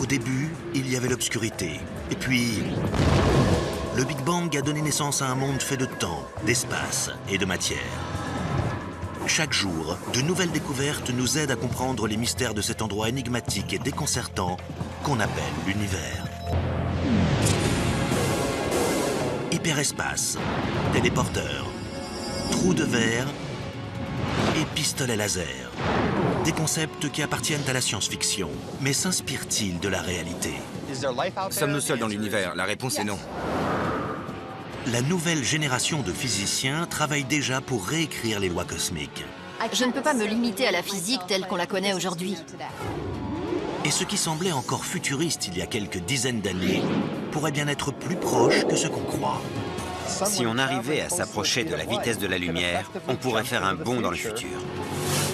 Au début, il y avait l'obscurité. Et puis, le Big Bang a donné naissance à un monde fait de temps, d'espace et de matière. Chaque jour, de nouvelles découvertes nous aident à comprendre les mystères de cet endroit énigmatique et déconcertant qu'on appelle l'univers. Hyperespace, téléporteur, trous de verre et pistolet laser. Des concepts qui appartiennent à la science-fiction, mais s'inspirent-ils de la réalité? Sommes-nous seuls dans l'univers? La réponse est non. La nouvelle génération de physiciens travaille déjà pour réécrire les lois cosmiques. Je ne peux pas me limiter à la physique telle qu'on la connaît aujourd'hui. Et ce qui semblait encore futuriste il y a quelques dizaines d'années pourrait bien être plus proche que ce qu'on croit. Si on arrivait à s'approcher de la vitesse de la lumière, on pourrait faire un bond dans le futur.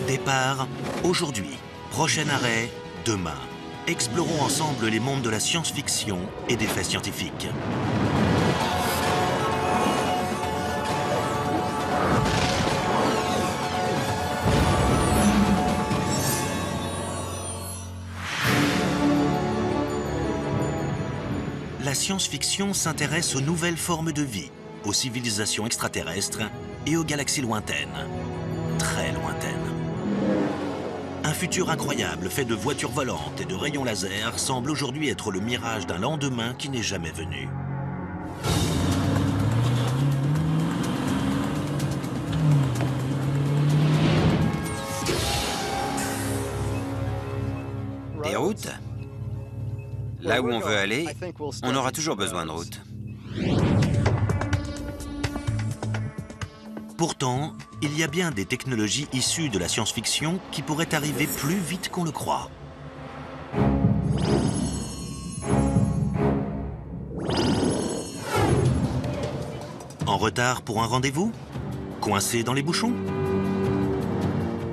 Départ aujourd'hui. Prochain arrêt, demain. Explorons ensemble les mondes de la science-fiction et des faits scientifiques. La science-fiction s'intéresse aux nouvelles formes de vie, aux civilisations extraterrestres et aux galaxies lointaines. Très lointaines. Un futur incroyable fait de voitures volantes et de rayons laser semble aujourd'hui être le mirage d'un lendemain qui n'est jamais venu. Des routes? Là où on veut aller, on aura toujours besoin de routes. Pourtant, il y a bien des technologies issues de la science-fiction qui pourraient arriver plus vite qu'on le croit. En retard pour un rendez-vous? Coincé dans les bouchons?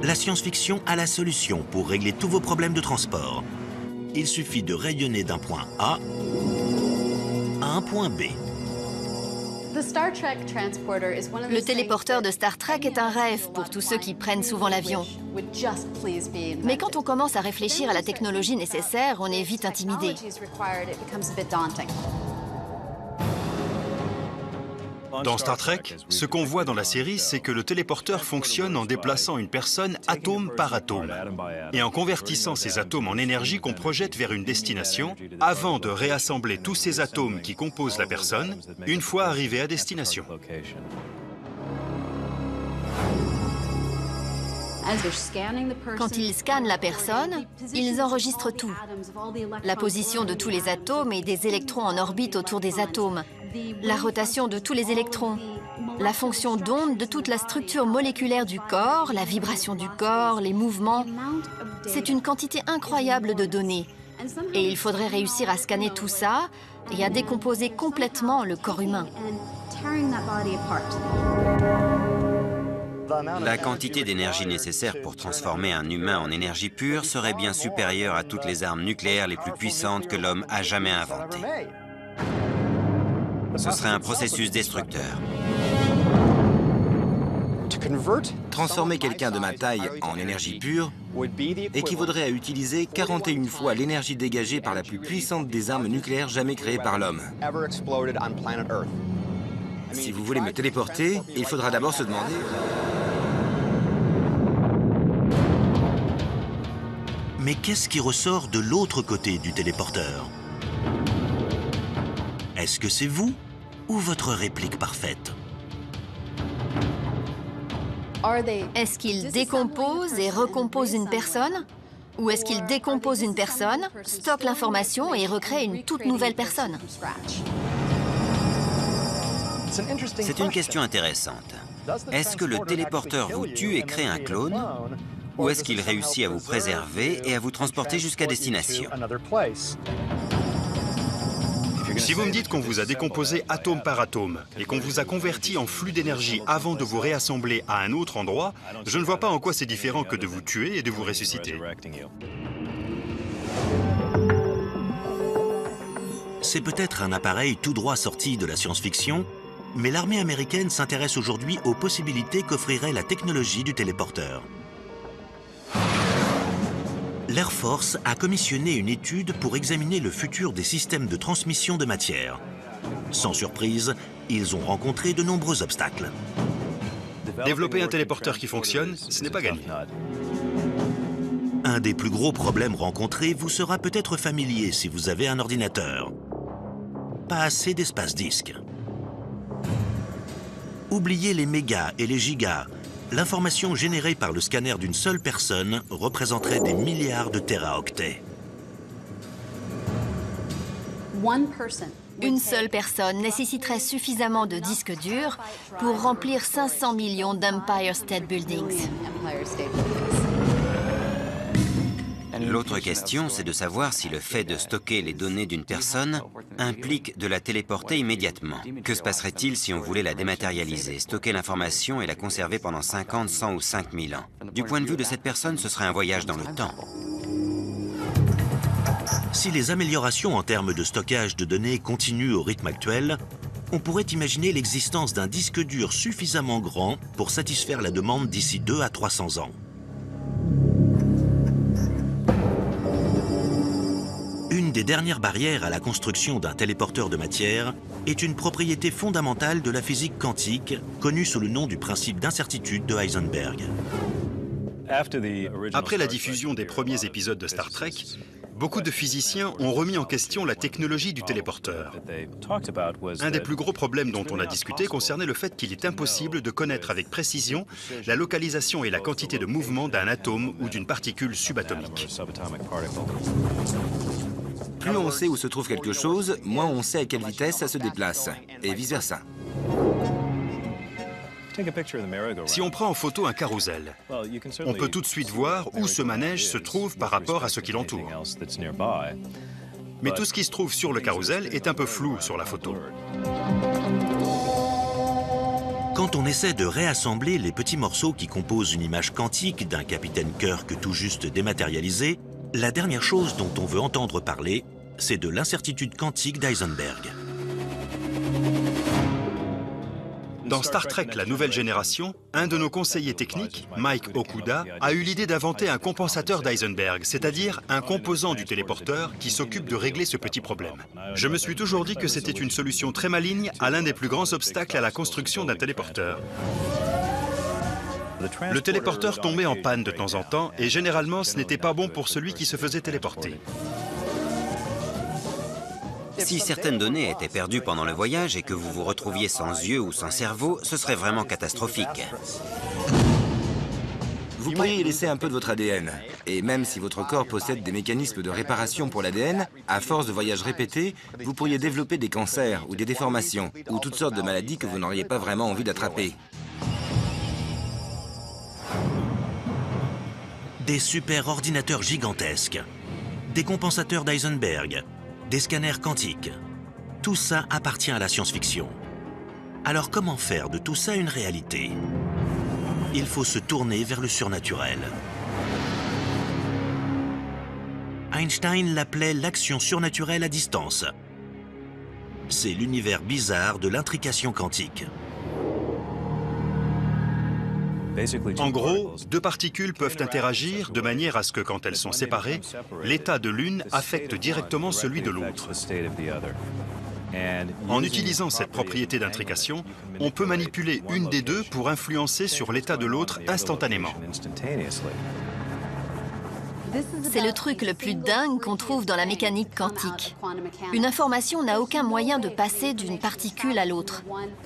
La science-fiction a la solution pour régler tous vos problèmes de transport. Il suffit de rayonner d'un point A à un point B. Le téléporteur de Star Trek est un rêve pour tous ceux qui prennent souvent l'avion. Mais quand on commence à réfléchir à la technologie nécessaire, on est vite intimidé. Dans Star Trek, ce qu'on voit dans la série, c'est que le téléporteur fonctionne en déplaçant une personne atome par atome et en convertissant ces atomes en énergie qu'on projette vers une destination avant de réassembler tous ces atomes qui composent la personne une fois arrivé à destination. Quand ils scannent la personne, ils enregistrent tout. La position de tous les atomes et des électrons en orbite autour des atomes, la rotation de tous les électrons, la fonction d'onde de toute la structure moléculaire du corps, la vibration du corps, les mouvements. C'est une quantité incroyable de données. Et il faudrait réussir à scanner tout ça et à décomposer complètement le corps humain. La quantité d'énergie nécessaire pour transformer un humain en énergie pure serait bien supérieure à toutes les armes nucléaires les plus puissantes que l'homme a jamais inventées. Ce serait un processus destructeur. Transformer quelqu'un de ma taille en énergie pure équivaudrait à utiliser 41 fois l'énergie dégagée par la plus puissante des armes nucléaires jamais créées par l'homme. Si vous voulez me téléporter, il faudra d'abord se demander... Mais qu'est-ce qui ressort de l'autre côté du téléporteur? Est-ce que c'est vous ou votre réplique parfaite? Est-ce qu'il décompose et recompose une personne? Ou est-ce qu'il décompose une personne, stocke l'information et recrée une toute nouvelle personne? C'est une question intéressante. Est-ce que le téléporteur vous tue et crée un clone? Ou est-ce qu'il réussit à vous préserver et à vous transporter jusqu'à destination? Si vous me dites qu'on vous a décomposé atome par atome et qu'on vous a converti en flux d'énergie avant de vous réassembler à un autre endroit, je ne vois pas en quoi c'est différent que de vous tuer et de vous ressusciter. C'est peut-être un appareil tout droit sorti de la science-fiction, mais l'armée américaine s'intéresse aujourd'hui aux possibilités qu'offrirait la technologie du téléporteur. l'Air Force a commissionné une étude pour examiner le futur des systèmes de transmission de matière. Sans surprise, ils ont rencontré de nombreux obstacles. Développer un téléporteur qui fonctionne, ce n'est pas gagné. Un des plus gros problèmes rencontrés vous sera peut-être familier si vous avez un ordinateur. Pas assez d'espace disque. Oubliez les mégas et les gigas. L'information générée par le scanner d'une seule personne représenterait des milliards de téraoctets. Une seule personne nécessiterait suffisamment de disques durs pour remplir 500 millions d'Empire State Buildings. L'autre question, c'est de savoir si le fait de stocker les données d'une personne implique de la téléporter immédiatement. Que se passerait-il si on voulait la dématérialiser, stocker l'information et la conserver pendant 50, 100 ou 5000 ans? Du point de vue de cette personne, ce serait un voyage dans le temps. Si les améliorations en termes de stockage de données continuent au rythme actuel, on pourrait imaginer l'existence d'un disque dur suffisamment grand pour satisfaire la demande d'ici 2 à 300 ans. Une des dernières barrières à la construction d'un téléporteur de matière est une propriété fondamentale de la physique quantique, connue sous le nom du principe d'incertitude de Heisenberg. Après la diffusion des premiers épisodes de Star Trek, beaucoup de physiciens ont remis en question la technologie du téléporteur. Un des plus gros problèmes dont on a discuté concernait le fait qu'il est impossible de connaître avec précision la localisation et la quantité de mouvement d'un atome ou d'une particule subatomique. Plus on sait où se trouve quelque chose, moins on sait à quelle vitesse ça se déplace, et vice-versa. Si on prend en photo un carrousel, on peut tout de suite voir où ce manège se trouve par rapport à ce qui l'entoure. Mais tout ce qui se trouve sur le carrousel est un peu flou sur la photo. Quand on essaie de réassembler les petits morceaux qui composent une image quantique d'un capitaine Kirk tout juste dématérialisé, la dernière chose dont on veut entendre parler, c'est de l'incertitude quantique d'Heisenberg. Dans Star Trek, la nouvelle génération, un de nos conseillers techniques, Mike Okuda, a eu l'idée d'inventer un compensateur d'Heisenberg, c'est-à-dire un composant du téléporteur qui s'occupe de régler ce petit problème. Je me suis toujours dit que c'était une solution très maligne à l'un des plus grands obstacles à la construction d'un téléporteur. Le téléporteur tombait en panne de temps en temps et généralement ce n'était pas bon pour celui qui se faisait téléporter. Si certaines données étaient perdues pendant le voyage et que vous vous retrouviez sans yeux ou sans cerveau, ce serait vraiment catastrophique. Vous pourriez y laisser un peu de votre ADN. Et même si votre corps possède des mécanismes de réparation pour l'ADN, à force de voyages répétés, vous pourriez développer des cancers ou des déformations, ou toutes sortes de maladies que vous n'auriez pas vraiment envie d'attraper. Des super-ordinateurs gigantesques, des compensateurs d'Heisenberg, des scanners quantiques. Tout ça appartient à la science-fiction. Alors comment faire de tout ça une réalité? Il faut se tourner vers le surnaturel. Einstein l'appelait l'action surnaturelle à distance. C'est l'univers bizarre de l'intrication quantique. En gros, deux particules peuvent interagir de manière à ce que, quand elles sont séparées, l'état de l'une affecte directement celui de l'autre. En utilisant cette propriété d'intrication, on peut manipuler une des deux pour influencer sur l'état de l'autre instantanément. C'est le truc le plus dingue qu'on trouve dans la mécanique quantique. Une information n'a aucun moyen de passer d'une particule à l'autre.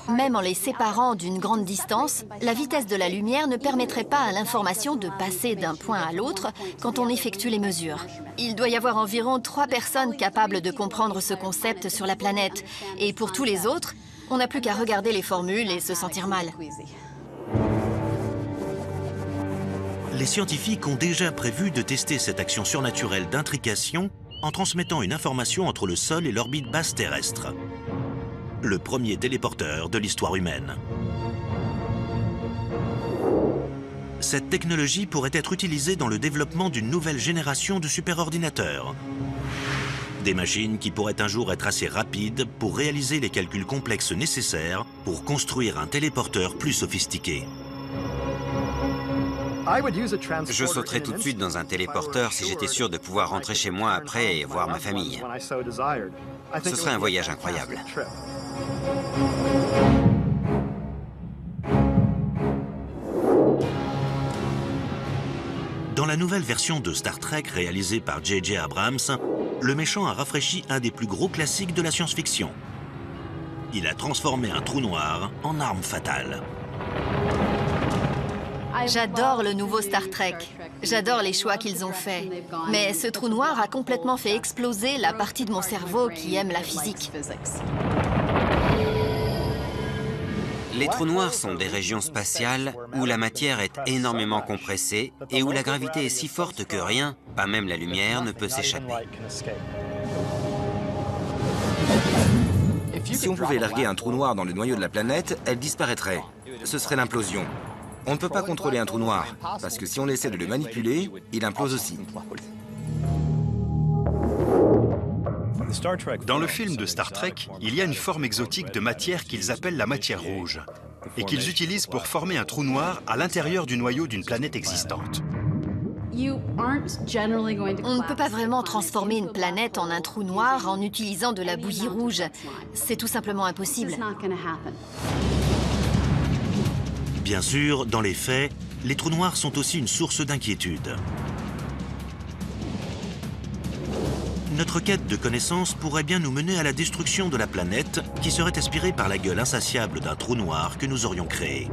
Même en les séparant d'une grande distance, la vitesse de la lumière ne permettrait pas à l'information de passer d'un point à l'autre quand on effectue les mesures. Il doit y avoir environ 3 personnes capables de comprendre ce concept sur la planète. Et pour tous les autres, on n'a plus qu'à regarder les formules et se sentir mal. Les scientifiques ont déjà prévu de tester cette action surnaturelle d'intrication en transmettant une information entre le sol et l'orbite basse terrestre. Le premier téléporteur de l'histoire humaine. Cette technologie pourrait être utilisée dans le développement d'une nouvelle génération de superordinateurs. Des machines qui pourraient un jour être assez rapides pour réaliser les calculs complexes nécessaires pour construire un téléporteur plus sophistiqué. Je sauterais tout de suite dans un téléporteur si j'étais sûr de pouvoir rentrer chez moi après et voir ma famille. Ce serait un voyage incroyable. Dans la nouvelle version de Star Trek réalisée par J.J. Abrams, le méchant a rafraîchi un des plus gros classiques de la science-fiction. Il a transformé un trou noir en arme fatale. J'adore le nouveau Star Trek. J'adore les choix qu'ils ont faits. Mais ce trou noir a complètement fait exploser la partie de mon cerveau qui aime la physique. Les trous noirs sont des régions spatiales où la matière est énormément compressée et où la gravité est si forte que rien, pas même la lumière, ne peut s'échapper. Si on pouvait larguer un trou noir dans le noyau de la planète, elle disparaîtrait. Ce serait l'implosion. On ne peut pas contrôler un trou noir, parce que si on essaie de le manipuler, il implose aussi. Dans le film de Star Trek, il y a une forme exotique de matière qu'ils appellent la matière rouge, et qu'ils utilisent pour former un trou noir à l'intérieur du noyau d'une planète existante. On ne peut pas vraiment transformer une planète en un trou noir en utilisant de la bouillie rouge. C'est tout simplement impossible. Bien sûr, dans les faits, les trous noirs sont aussi une source d'inquiétude. Notre quête de connaissances pourrait bien nous mener à la destruction de la planète qui serait aspirée par la gueule insatiable d'un trou noir que nous aurions créé.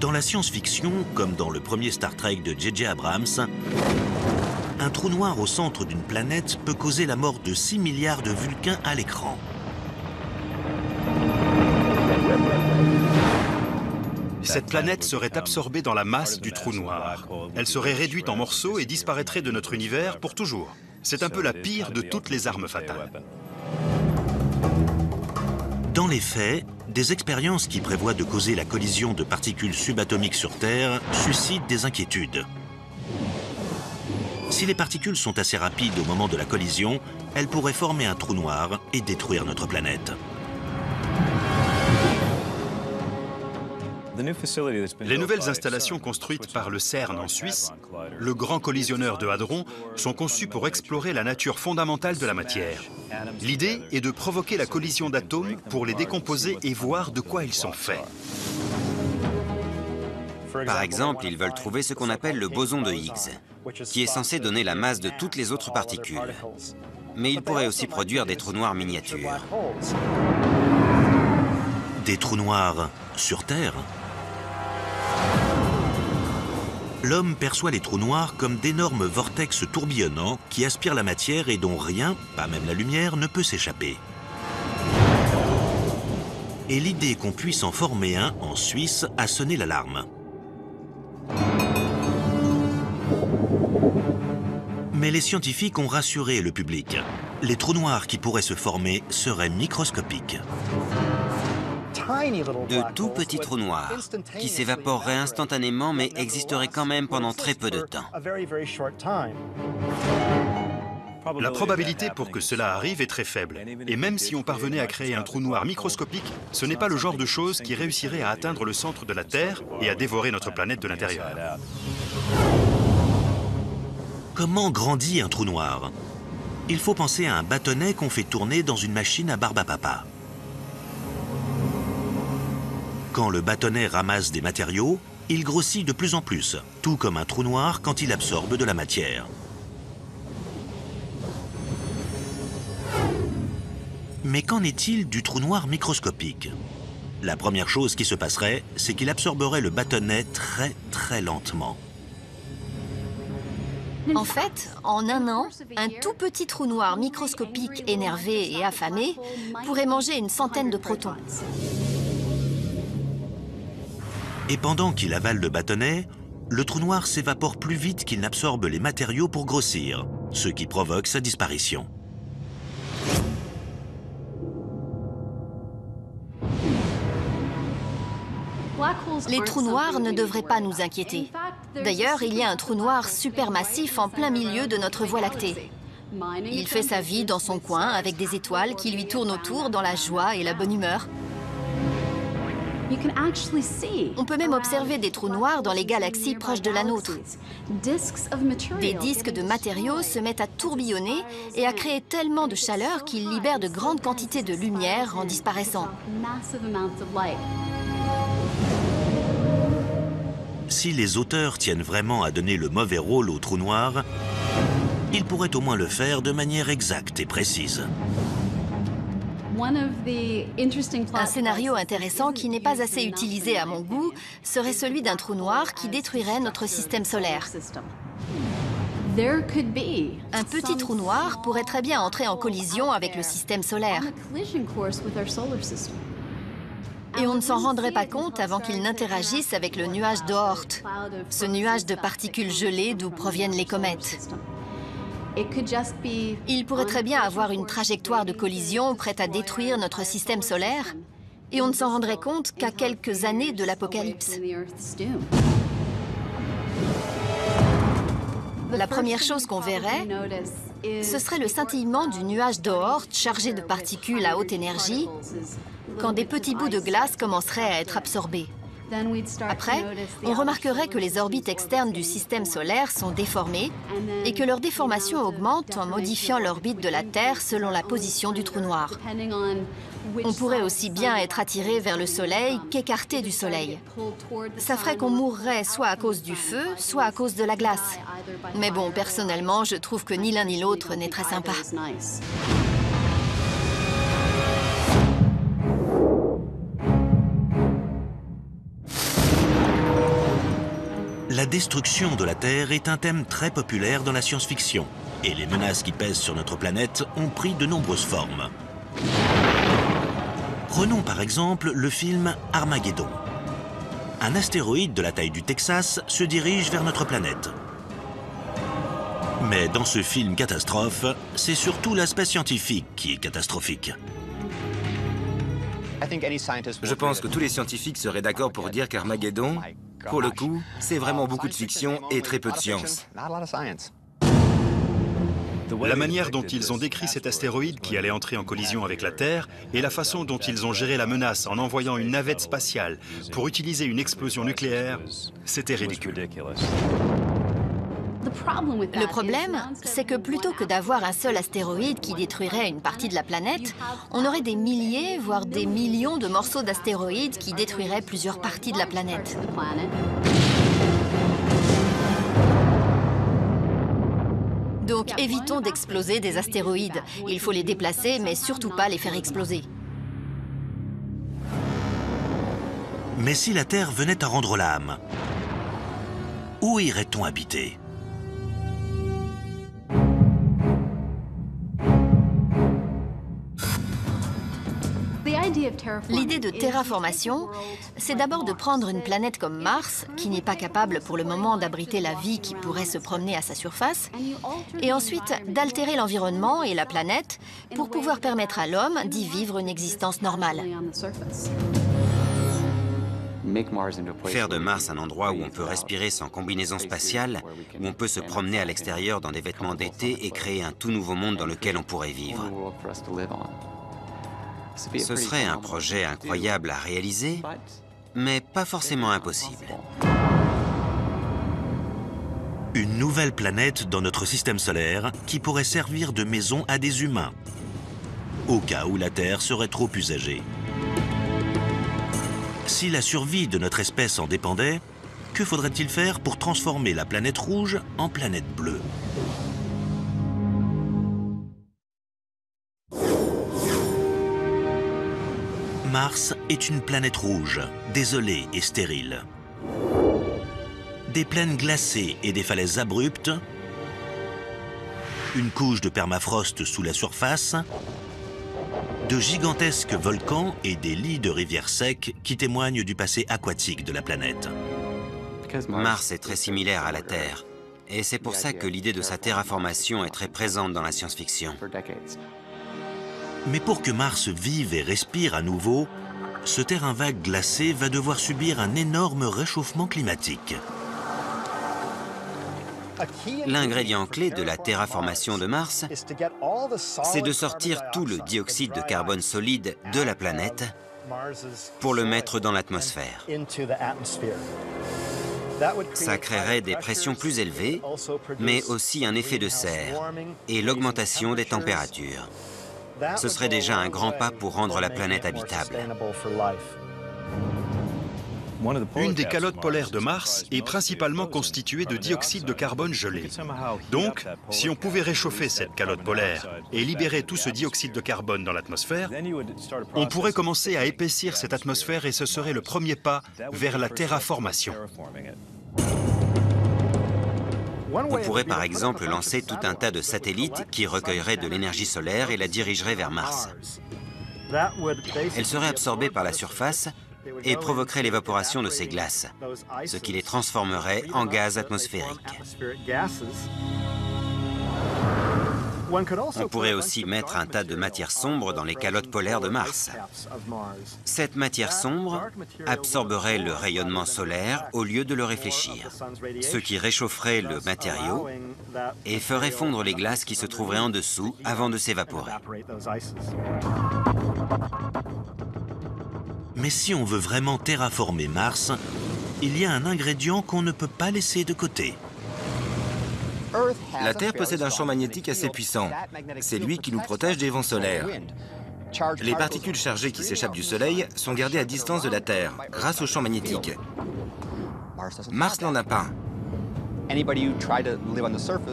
Dans la science-fiction, comme dans le premier Star Trek de J.J. Abrams, un trou noir au centre d'une planète peut causer la mort de 6 milliards de Vulcains à l'écran. Cette planète serait absorbée dans la masse du trou noir. Elle serait réduite en morceaux et disparaîtrait de notre univers pour toujours. C'est un peu la pire de toutes les armes fatales. Dans les faits, des expériences qui prévoient de causer la collision de particules subatomiques sur Terre suscitent des inquiétudes. Si les particules sont assez rapides au moment de la collision, elles pourraient former un trou noir et détruire notre planète. Les nouvelles installations construites par le CERN en Suisse, le grand collisionneur de hadrons, sont conçues pour explorer la nature fondamentale de la matière. L'idée est de provoquer la collision d'atomes pour les décomposer et voir de quoi ils sont faits. Par exemple, ils veulent trouver ce qu'on appelle le boson de Higgs, qui est censé donner la masse de toutes les autres particules. Mais ils pourraient aussi produire des trous noirs miniatures. Des trous noirs sur Terre? L'homme perçoit les trous noirs comme d'énormes vortex tourbillonnants qui aspirent la matière et dont rien, pas même la lumière, ne peut s'échapper. Et l'idée qu'on puisse en former un en Suisse a sonné l'alarme. Mais les scientifiques ont rassuré le public. Les trous noirs qui pourraient se former seraient microscopiques. De tout petits trous noirs qui s'évaporeraient instantanément mais existeraient quand même pendant très peu de temps. La probabilité pour que cela arrive est très faible. Et même si on parvenait à créer un trou noir microscopique, ce n'est pas le genre de chose qui réussirait à atteindre le centre de la Terre et à dévorer notre planète de l'intérieur. Comment grandit un trou noir? Il faut penser à un bâtonnet qu'on fait tourner dans une machine à barbe à papa. Quand le bâtonnet ramasse des matériaux, il grossit de plus en plus, tout comme un trou noir quand il absorbe de la matière. Mais qu'en est-il du trou noir microscopique? La première chose qui se passerait, c'est qu'il absorberait le bâtonnet très lentement. En fait, en un an, un tout petit trou noir microscopique énervé et affamé pourrait manger une centaine de protons. Et pendant qu'il avale le bâtonnet, le trou noir s'évapore plus vite qu'il n'absorbe les matériaux pour grossir, ce qui provoque sa disparition. Les trous noirs ne devraient pas nous inquiéter. D'ailleurs, il y a un trou noir supermassif en plein milieu de notre Voie lactée. Il fait sa vie dans son coin avec des étoiles qui lui tournent autour dans la joie et la bonne humeur. On peut même observer des trous noirs dans les galaxies proches de la nôtre. Des disques de matériaux se mettent à tourbillonner et à créer tellement de chaleur qu'ils libèrent de grandes quantités de lumière en disparaissant. Si les auteurs tiennent vraiment à donner le mauvais rôle aux trous noirs, ils pourraient au moins le faire de manière exacte et précise. Un scénario intéressant qui n'est pas assez utilisé à mon goût serait celui d'un trou noir qui détruirait notre système solaire. Un petit trou noir pourrait très bien entrer en collision avec le système solaire. Et on ne s'en rendrait pas compte avant qu'il n'interagisse avec le nuage d'Oort, ce nuage de particules gelées d'où proviennent les comètes. Il pourrait très bien avoir une trajectoire de collision prête à détruire notre système solaire, et on ne s'en rendrait compte qu'à quelques années de l'apocalypse. La première chose qu'on verrait, ce serait le scintillement du nuage d'Oort chargé de particules à haute énergie, quand des petits bouts de glace commenceraient à être absorbés. Après, on remarquerait que les orbites externes du système solaire sont déformées et que leur déformation augmente en modifiant l'orbite de la Terre selon la position du trou noir. On pourrait aussi bien être attiré vers le Soleil qu'écarté du Soleil. Ça ferait qu'on mourrait soit à cause du feu, soit à cause de la glace. Mais bon, personnellement, je trouve que ni l'un ni l'autre n'est très sympa. La destruction de la Terre est un thème très populaire dans la science-fiction, et les menaces qui pèsent sur notre planète ont pris de nombreuses formes. Prenons par exemple le film Armageddon. Un astéroïde de la taille du Texas se dirige vers notre planète. Mais dans ce film catastrophe, c'est surtout l'aspect scientifique qui est catastrophique. Je pense que tous les scientifiques seraient d'accord pour dire qu'Armageddon, pour le coup, c'est vraiment beaucoup de fiction et très peu de science. La manière dont ils ont décrit cet astéroïde qui allait entrer en collision avec la Terre et la façon dont ils ont géré la menace en envoyant une navette spatiale pour utiliser une explosion nucléaire, c'était ridicule. Le problème, c'est que plutôt que d'avoir un seul astéroïde qui détruirait une partie de la planète, on aurait des milliers, voire des millions de morceaux d'astéroïdes qui détruiraient plusieurs parties de la planète. Donc évitons d'exploser des astéroïdes. Il faut les déplacer, mais surtout pas les faire exploser. Mais si la Terre venait à rendre l'âme, où irait-on habiter ? L'idée de terraformation, c'est d'abord de prendre une planète comme Mars, qui n'est pas capable pour le moment d'abriter la vie qui pourrait se promener à sa surface, et ensuite d'altérer l'environnement et la planète pour pouvoir permettre à l'homme d'y vivre une existence normale. Faire de Mars un endroit où on peut respirer sans combinaison spatiale, où on peut se promener à l'extérieur dans des vêtements d'été et créer un tout nouveau monde dans lequel on pourrait vivre. Ce serait un projet incroyable à réaliser, mais pas forcément impossible. Une nouvelle planète dans notre système solaire qui pourrait servir de maison à des humains, au cas où la Terre serait trop usagée. Si la survie de notre espèce en dépendait, que faudrait-il faire pour transformer la planète rouge en planète bleue ? Mars est une planète rouge, désolée et stérile. Des plaines glacées et des falaises abruptes, une couche de permafrost sous la surface, de gigantesques volcans et des lits de rivières secs qui témoignent du passé aquatique de la planète. Mars est très similaire à la Terre, et c'est pour ça que l'idée de sa terraformation est très présente dans la science-fiction. Mais pour que Mars vive et respire à nouveau, ce terrain vague glacé va devoir subir un énorme réchauffement climatique. L'ingrédient clé de la terraformation de Mars, c'est de sortir tout le dioxyde de carbone solide de la planète pour le mettre dans l'atmosphère. Ça créerait des pressions plus élevées, mais aussi un effet de serre et l'augmentation des températures. Ce serait déjà un grand pas pour rendre la planète habitable. Une des calottes polaires de Mars est principalement constituée de dioxyde de carbone gelé. Donc, si on pouvait réchauffer cette calotte polaire et libérer tout ce dioxyde de carbone dans l'atmosphère, on pourrait commencer à épaissir cette atmosphère et ce serait le premier pas vers la terraformation. On pourrait par exemple lancer tout un tas de satellites qui recueilleraient de l'énergie solaire et la dirigeraient vers Mars. Elle serait absorbée par la surface et provoquerait l'évaporation de ces glaces, ce qui les transformerait en gaz atmosphériques. On pourrait aussi mettre un tas de matière sombre dans les calottes polaires de Mars. Cette matière sombre absorberait le rayonnement solaire au lieu de le réfléchir, ce qui réchaufferait le matériau et ferait fondre les glaces qui se trouveraient en dessous avant de s'évaporer. Mais si on veut vraiment terraformer Mars, il y a un ingrédient qu'on ne peut pas laisser de côté. La Terre possède un champ magnétique assez puissant. C'est lui qui nous protège des vents solaires. Les particules chargées qui s'échappent du Soleil sont gardées à distance de la Terre, grâce au champ magnétique. Mars n'en a pas.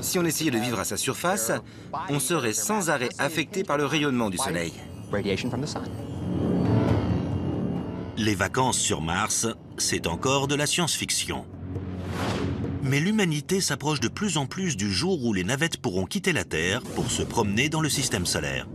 Si on essayait de vivre à sa surface, on serait sans arrêt affecté par le rayonnement du Soleil. Les vacances sur Mars, c'est encore de la science-fiction. Mais l'humanité s'approche de plus en plus du jour où les navettes pourront quitter la Terre pour se promener dans le système solaire.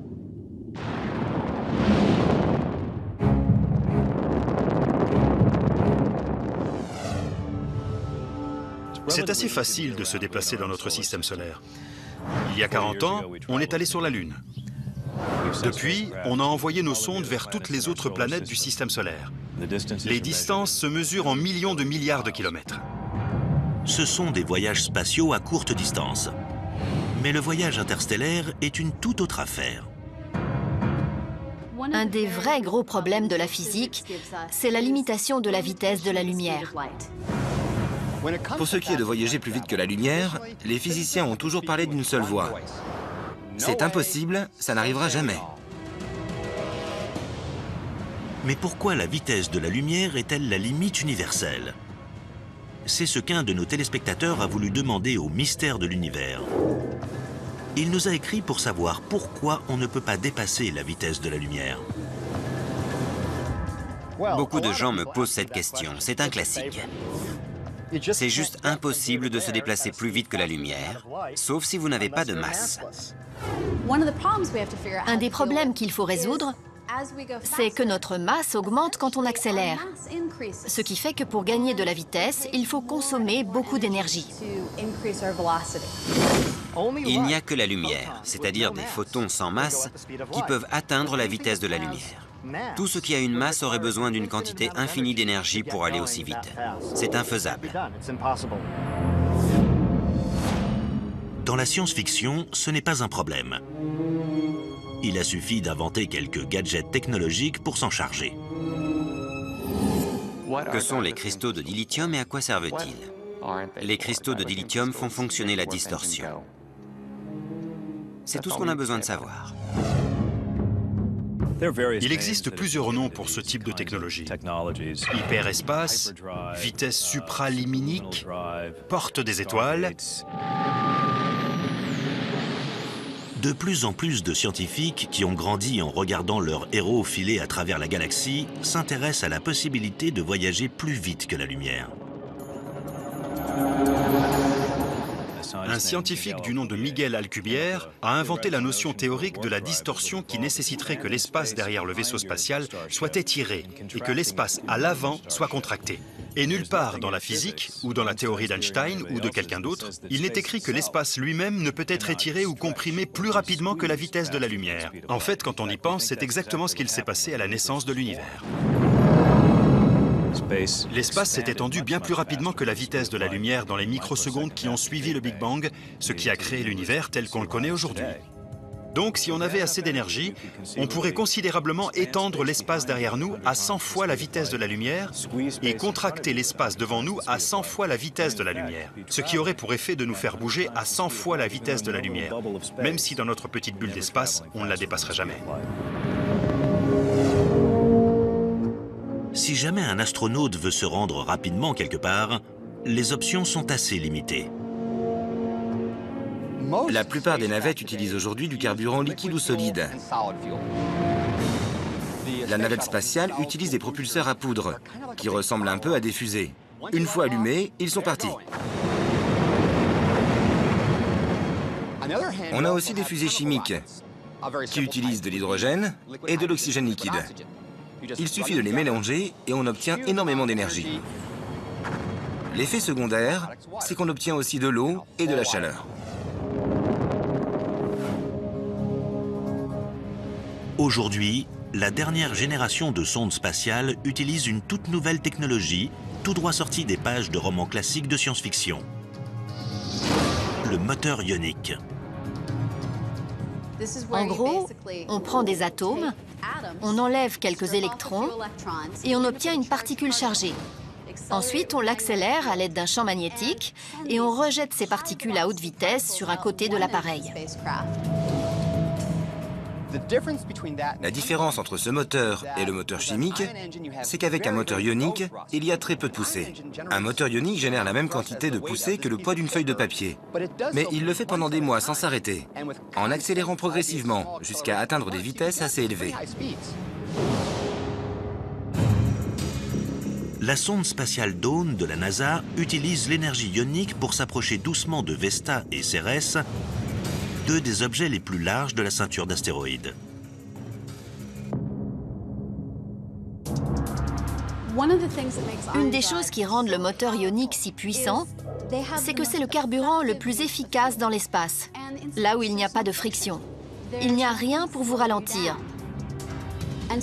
C'est assez facile de se déplacer dans notre système solaire. Il y a 40 ans, on est allé sur la Lune. Depuis, on a envoyé nos sondes vers toutes les autres planètes du système solaire. Les distances se mesurent en millions de milliards de kilomètres. Ce sont des voyages spatiaux à courte distance. Mais le voyage interstellaire est une toute autre affaire. Un des vrais gros problèmes de la physique, c'est la limitation de la vitesse de la lumière. Pour ce qui est de voyager plus vite que la lumière, les physiciens ont toujours parlé d'une seule voie. C'est impossible, ça n'arrivera jamais. Mais pourquoi la vitesse de la lumière est-elle la limite universelle? C'est ce qu'un de nos téléspectateurs a voulu demander au mystère de l'univers. Il nous a écrit pour savoir pourquoi on ne peut pas dépasser la vitesse de la lumière. Beaucoup de gens me posent cette question, c'est un classique. C'est juste impossible de se déplacer plus vite que la lumière, sauf si vous n'avez pas de masse. Un des problèmes qu'il faut résoudre, c'est que notre masse augmente quand on accélère. Ce qui fait que pour gagner de la vitesse, il faut consommer beaucoup d'énergie. Il n'y a que la lumière, c'est-à-dire des photons sans masse, qui peuvent atteindre la vitesse de la lumière. Tout ce qui a une masse aurait besoin d'une quantité infinie d'énergie pour aller aussi vite. C'est infaisable. Dans la science-fiction, ce n'est pas un problème. Il a suffi d'inventer quelques gadgets technologiques pour s'en charger. Que sont les cristaux de dilithium et à quoi servent-ils? Les cristaux de dilithium font fonctionner la distorsion. C'est tout ce qu'on a besoin de savoir. Il existe plusieurs noms pour ce type de technologie. Hyperespace, vitesse supraliminique, porte des étoiles. De plus en plus de scientifiques qui ont grandi en regardant leurs héros filer à travers la galaxie s'intéressent à la possibilité de voyager plus vite que la lumière. Un scientifique du nom de Miguel Alcubierre a inventé la notion théorique de la distorsion qui nécessiterait que l'espace derrière le vaisseau spatial soit étiré et que l'espace à l'avant soit contracté. Et nulle part dans la physique, ou dans la théorie d'Einstein, ou de quelqu'un d'autre, il n'est écrit que l'espace lui-même ne peut être étiré ou comprimé plus rapidement que la vitesse de la lumière. En fait, quand on y pense, c'est exactement ce qu'il s'est passé à la naissance de l'univers. L'espace s'est étendu bien plus rapidement que la vitesse de la lumière dans les microsecondes qui ont suivi le Big Bang, ce qui a créé l'univers tel qu'on le connaît aujourd'hui. Donc, si on avait assez d'énergie, on pourrait considérablement étendre l'espace derrière nous à 100 fois la vitesse de la lumière et contracter l'espace devant nous à 100 fois la vitesse de la lumière, ce qui aurait pour effet de nous faire bouger à 100 fois la vitesse de la lumière, même si dans notre petite bulle d'espace, on ne la dépasserait jamais. Si jamais un astronaute veut se rendre rapidement quelque part, les options sont assez limitées. La plupart des navettes utilisent aujourd'hui du carburant liquide ou solide. La navette spatiale utilise des propulseurs à poudre, qui ressemblent un peu à des fusées. Une fois allumés, ils sont partis. On a aussi des fusées chimiques, qui utilisent de l'hydrogène et de l'oxygène liquide. Il suffit de les mélanger et on obtient énormément d'énergie. L'effet secondaire, c'est qu'on obtient aussi de l'eau et de la chaleur. Aujourd'hui, la dernière génération de sondes spatiales utilise une toute nouvelle technologie, tout droit sortie des pages de romans classiques de science-fiction. Le moteur ionique. En gros, on prend des atomes, on enlève quelques électrons et on obtient une particule chargée. Ensuite, on l'accélère à l'aide d'un champ magnétique et on rejette ces particules à haute vitesse sur un côté de l'appareil. La différence entre ce moteur et le moteur chimique, c'est qu'avec un moteur ionique, il y a très peu de poussée. Un moteur ionique génère la même quantité de poussée que le poids d'une feuille de papier. Mais il le fait pendant des mois sans s'arrêter, en accélérant progressivement jusqu'à atteindre des vitesses assez élevées. La sonde spatiale Dawn de la NASA utilise l'énergie ionique pour s'approcher doucement de Vesta et Cérès, deux des objets les plus larges de la ceinture d'astéroïdes. Une des choses qui rendent le moteur ionique si puissant, c'est que c'est le carburant le plus efficace dans l'espace, là où il n'y a pas de friction. Il n'y a rien pour vous ralentir.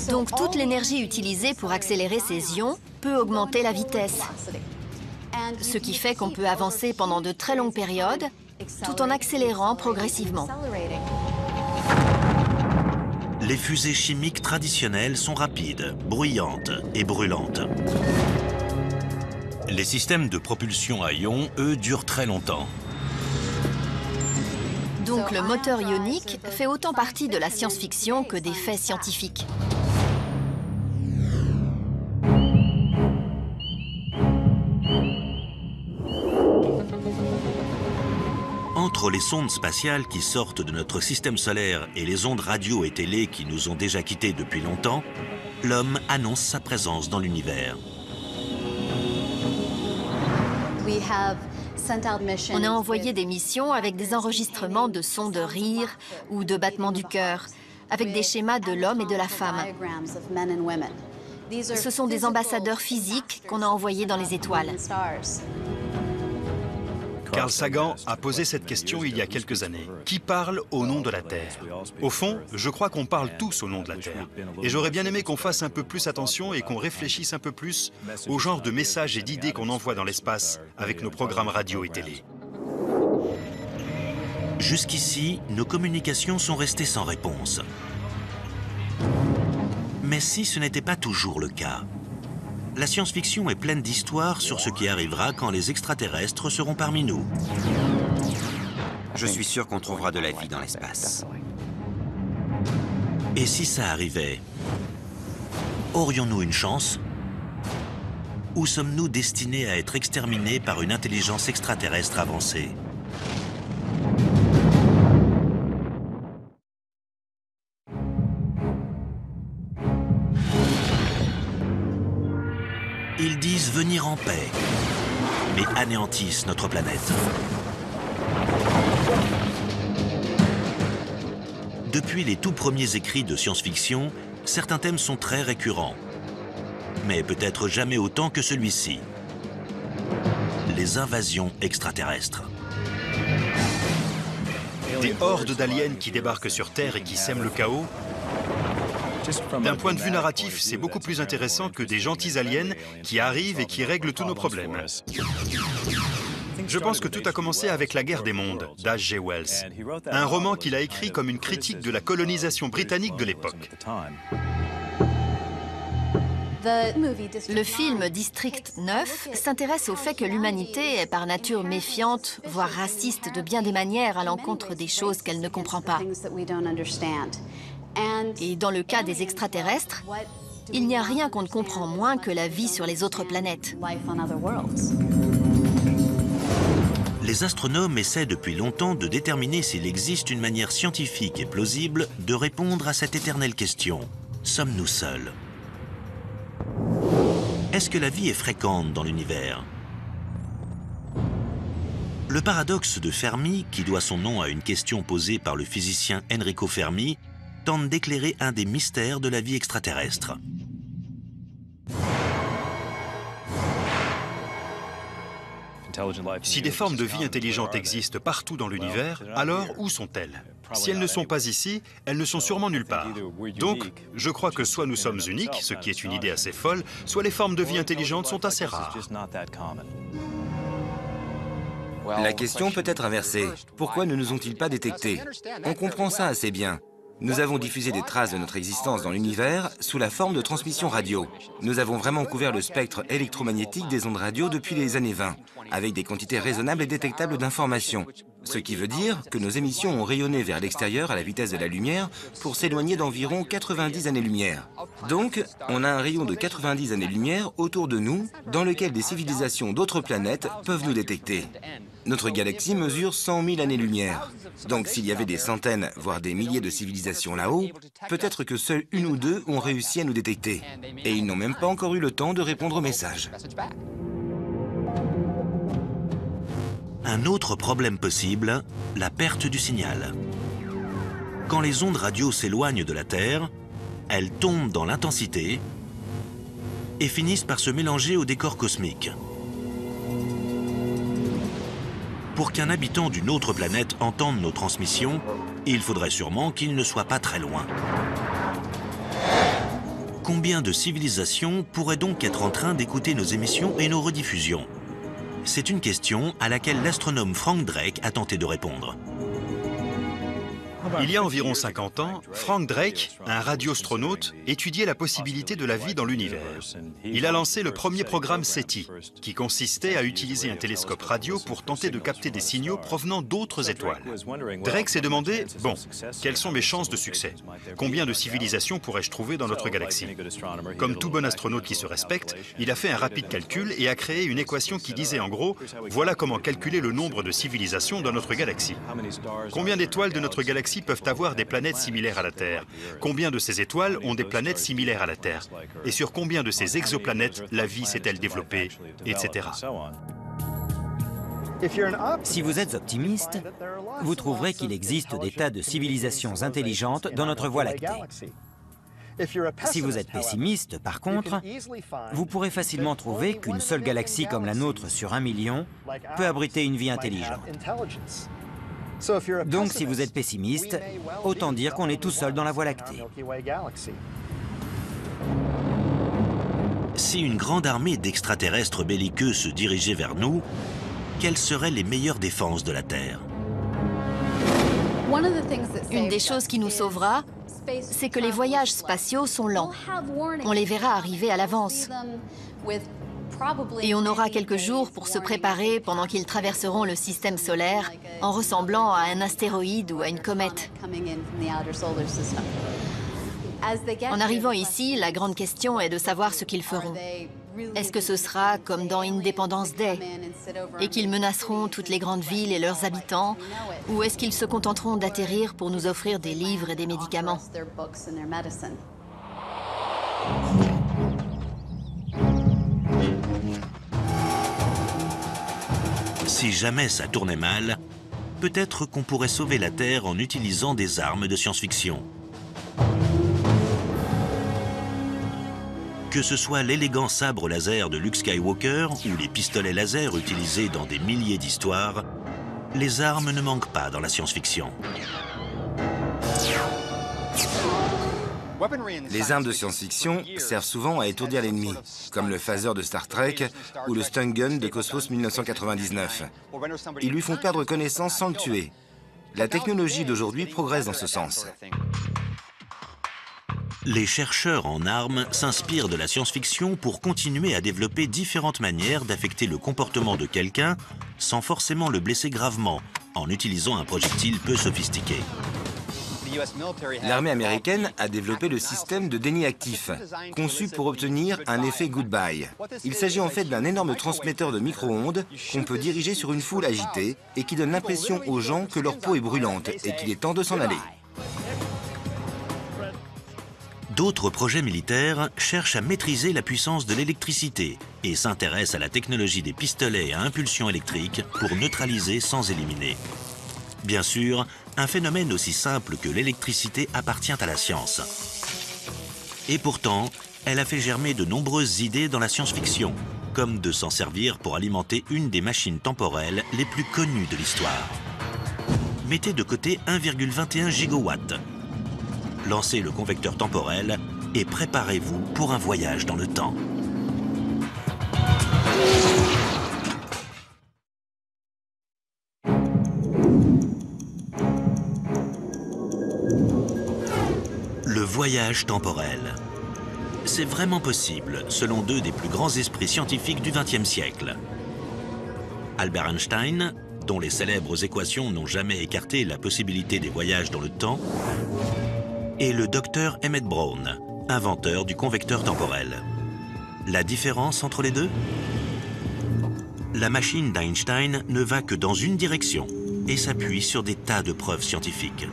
Donc toute l'énergie utilisée pour accélérer ces ions peut augmenter la vitesse, ce qui fait qu'on peut avancer pendant de très longues périodes tout en accélérant progressivement. Les fusées chimiques traditionnelles sont rapides, bruyantes et brûlantes. Les systèmes de propulsion à ions, eux, durent très longtemps. Donc le moteur ionique fait autant partie de la science-fiction que des faits scientifiques. Entre les sondes spatiales qui sortent de notre système solaire et les ondes radio et télé qui nous ont déjà quittés depuis longtemps, l'homme annonce sa présence dans l'univers. On a envoyé des missions avec des enregistrements de sons de rire ou de battements du cœur, avec des schémas de l'homme et de la femme. Ce sont des ambassadeurs physiques qu'on a envoyés dans les étoiles. Carl Sagan a posé cette question il y a quelques années. Qui parle au nom de la Terre? Au fond, je crois qu'on parle tous au nom de la Terre. Et j'aurais bien aimé qu'on fasse un peu plus attention et qu'on réfléchisse un peu plus au genre de messages et d'idées qu'on envoie dans l'espace avec nos programmes radio et télé. Jusqu'ici, nos communications sont restées sans réponse. Mais si ce n'était pas toujours le cas? La science-fiction est pleine d'histoires sur ce qui arrivera quand les extraterrestres seront parmi nous. Je suis sûr qu'on trouvera de la vie dans l'espace. Et si ça arrivait, aurions-nous une chance? Ou sommes-nous destinés à être exterminés par une intelligence extraterrestre avancée? Ils disent venir en paix, mais anéantissent notre planète. Depuis les tout premiers écrits de science-fiction, certains thèmes sont très récurrents, mais peut-être jamais autant que celui-ci. Les invasions extraterrestres. Des hordes d'aliens qui débarquent sur Terre et qui sèment le chaos, D'un point de vue narratif, c'est beaucoup plus intéressant que des gentils aliens qui arrivent et qui règlent tous nos problèmes. Je pense que tout a commencé avec La Guerre des mondes d'H.G. Wells, un roman qu'il a écrit comme une critique de la colonisation britannique de l'époque. Le film District 9 s'intéresse au fait que l'humanité est par nature méfiante, voire raciste de bien des manières à l'encontre des choses qu'elle ne comprend pas. Et dans le cas des extraterrestres, il n'y a rien qu'on ne comprend moins que la vie sur les autres planètes. Les astronomes essaient depuis longtemps de déterminer s'il existe une manière scientifique et plausible de répondre à cette éternelle question. Sommes-nous seuls? Est-ce que la vie est fréquente dans l'univers? Le paradoxe de Fermi, qui doit son nom à une question posée par le physicien Enrico Fermi, tente d'éclairer un des mystères de la vie extraterrestre. Si des formes de vie intelligente existent partout dans l'univers, alors où sont-elles? Si elles ne sont pas ici, elles ne sont sûrement nulle part. Donc, je crois que soit nous sommes uniques, ce qui est une idée assez folle, soit les formes de vie intelligentes sont assez rares. La question peut être inversée. Pourquoi ne nous ont-ils pas détectés? On comprend ça assez bien. Nous avons diffusé des traces de notre existence dans l'univers sous la forme de transmission radio. Nous avons vraiment couvert le spectre électromagnétique des ondes radio depuis les années 20, avec des quantités raisonnables et détectables d'informations. Ce qui veut dire que nos émissions ont rayonné vers l'extérieur à la vitesse de la lumière pour s'éloigner d'environ 90 années-lumière. Donc, on a un rayon de 90 années-lumière autour de nous, dans lequel des civilisations d'autres planètes peuvent nous détecter. Notre galaxie mesure 100 000 années-lumière. Donc s'il y avait des centaines, voire des milliers de civilisations là-haut, peut-être que seuls une ou deux ont réussi à nous détecter. Et ils n'ont même pas encore eu le temps de répondre au message. Un autre problème possible, la perte du signal. Quand les ondes radio s'éloignent de la Terre, elles tombent dans l'intensité et finissent par se mélanger au décor cosmique. Pour qu'un habitant d'une autre planète entende nos transmissions, il faudrait sûrement qu'il ne soit pas très loin. Combien de civilisations pourraient donc être en train d'écouter nos émissions et nos rediffusions? C'est une question à laquelle l'astronome Frank Drake a tenté de répondre. Il y a environ 50 ans, Frank Drake, un radioastronaute, étudiait la possibilité de la vie dans l'univers. Il a lancé le premier programme SETI, qui consistait à utiliser un télescope radio pour tenter de capter des signaux provenant d'autres étoiles. Drake s'est demandé, bon, quelles sont mes chances de succès? Combien de civilisations pourrais-je trouver dans notre galaxie? Comme tout bon astronaute qui se respecte, il a fait un rapide calcul et a créé une équation qui disait en gros, voilà comment calculer le nombre de civilisations dans notre galaxie. Combien d'étoiles de notre galaxie peuvent avoir des planètes similaires à la Terre? Combien de ces étoiles ont des planètes similaires à la Terre? Et sur combien de ces exoplanètes la vie s'est-elle développée, etc. Si vous êtes optimiste, vous trouverez qu'il existe des tas de civilisations intelligentes dans notre Voie lactée. Si vous êtes pessimiste, par contre, vous pourrez facilement trouver qu'une seule galaxie comme la nôtre sur 1 million peut abriter une vie intelligente. Donc, si vous êtes pessimiste, autant dire qu'on est tout seul dans la Voie lactée. Si une grande armée d'extraterrestres belliqueux se dirigeait vers nous, quelles seraient les meilleures défenses de la Terre? Une des choses qui nous sauvera, c'est que les voyages spatiaux sont lents. On les verra arriver à l'avance. Et on aura quelques jours pour se préparer pendant qu'ils traverseront le système solaire en ressemblant à un astéroïde ou à une comète. En arrivant ici, la grande question est de savoir ce qu'ils feront. Est-ce que ce sera comme dans Independence Day et qu'ils menaceront toutes les grandes villes et leurs habitants, ou est-ce qu'ils se contenteront d'atterrir pour nous offrir des livres et des médicaments? Si jamais ça tournait mal, peut-être qu'on pourrait sauver la Terre en utilisant des armes de science-fiction. Que ce soit l'élégant sabre laser de Luke Skywalker ou les pistolets laser utilisés dans des milliers d'histoires, les armes ne manquent pas dans la science-fiction. Les armes de science-fiction servent souvent à étourdir l'ennemi, comme le phaser de Star Trek ou le stun gun de Cosmos 1999. Ils lui font perdre connaissance sans le tuer. La technologie d'aujourd'hui progresse dans ce sens. Les chercheurs en armes s'inspirent de la science-fiction pour continuer à développer différentes manières d'affecter le comportement de quelqu'un sans forcément le blesser gravement, en utilisant un projectile peu sophistiqué. L'armée américaine a développé le système de déni actif, conçu pour obtenir un effet goodbye. Il s'agit en fait d'un énorme transmetteur de micro-ondes qu'on peut diriger sur une foule agitée et qui donne l'impression aux gens que leur peau est brûlante et qu'il est temps de s'en aller. D'autres projets militaires cherchent à maîtriser la puissance de l'électricité et s'intéressent à la technologie des pistolets à impulsion électrique pour neutraliser sans éliminer. Bien sûr, un phénomène aussi simple que l'électricité appartient à la science. Et pourtant, elle a fait germer de nombreuses idées dans la science-fiction, comme de s'en servir pour alimenter une des machines temporelles les plus connues de l'histoire. Mettez de côté 1,21 gigawatts. Lancez le convecteur temporel et préparez-vous pour un voyage dans le temps. Le voyage temporel. C'est vraiment possible, selon deux des plus grands esprits scientifiques du XXe siècle. Albert Einstein, dont les célèbres équations n'ont jamais écarté la possibilité des voyages dans le temps, et le docteur Emmett Brown, inventeur du convecteur temporel. La différence entre les deux? La machine d'Einstein ne va que dans une direction et s'appuie sur des tas de preuves scientifiques.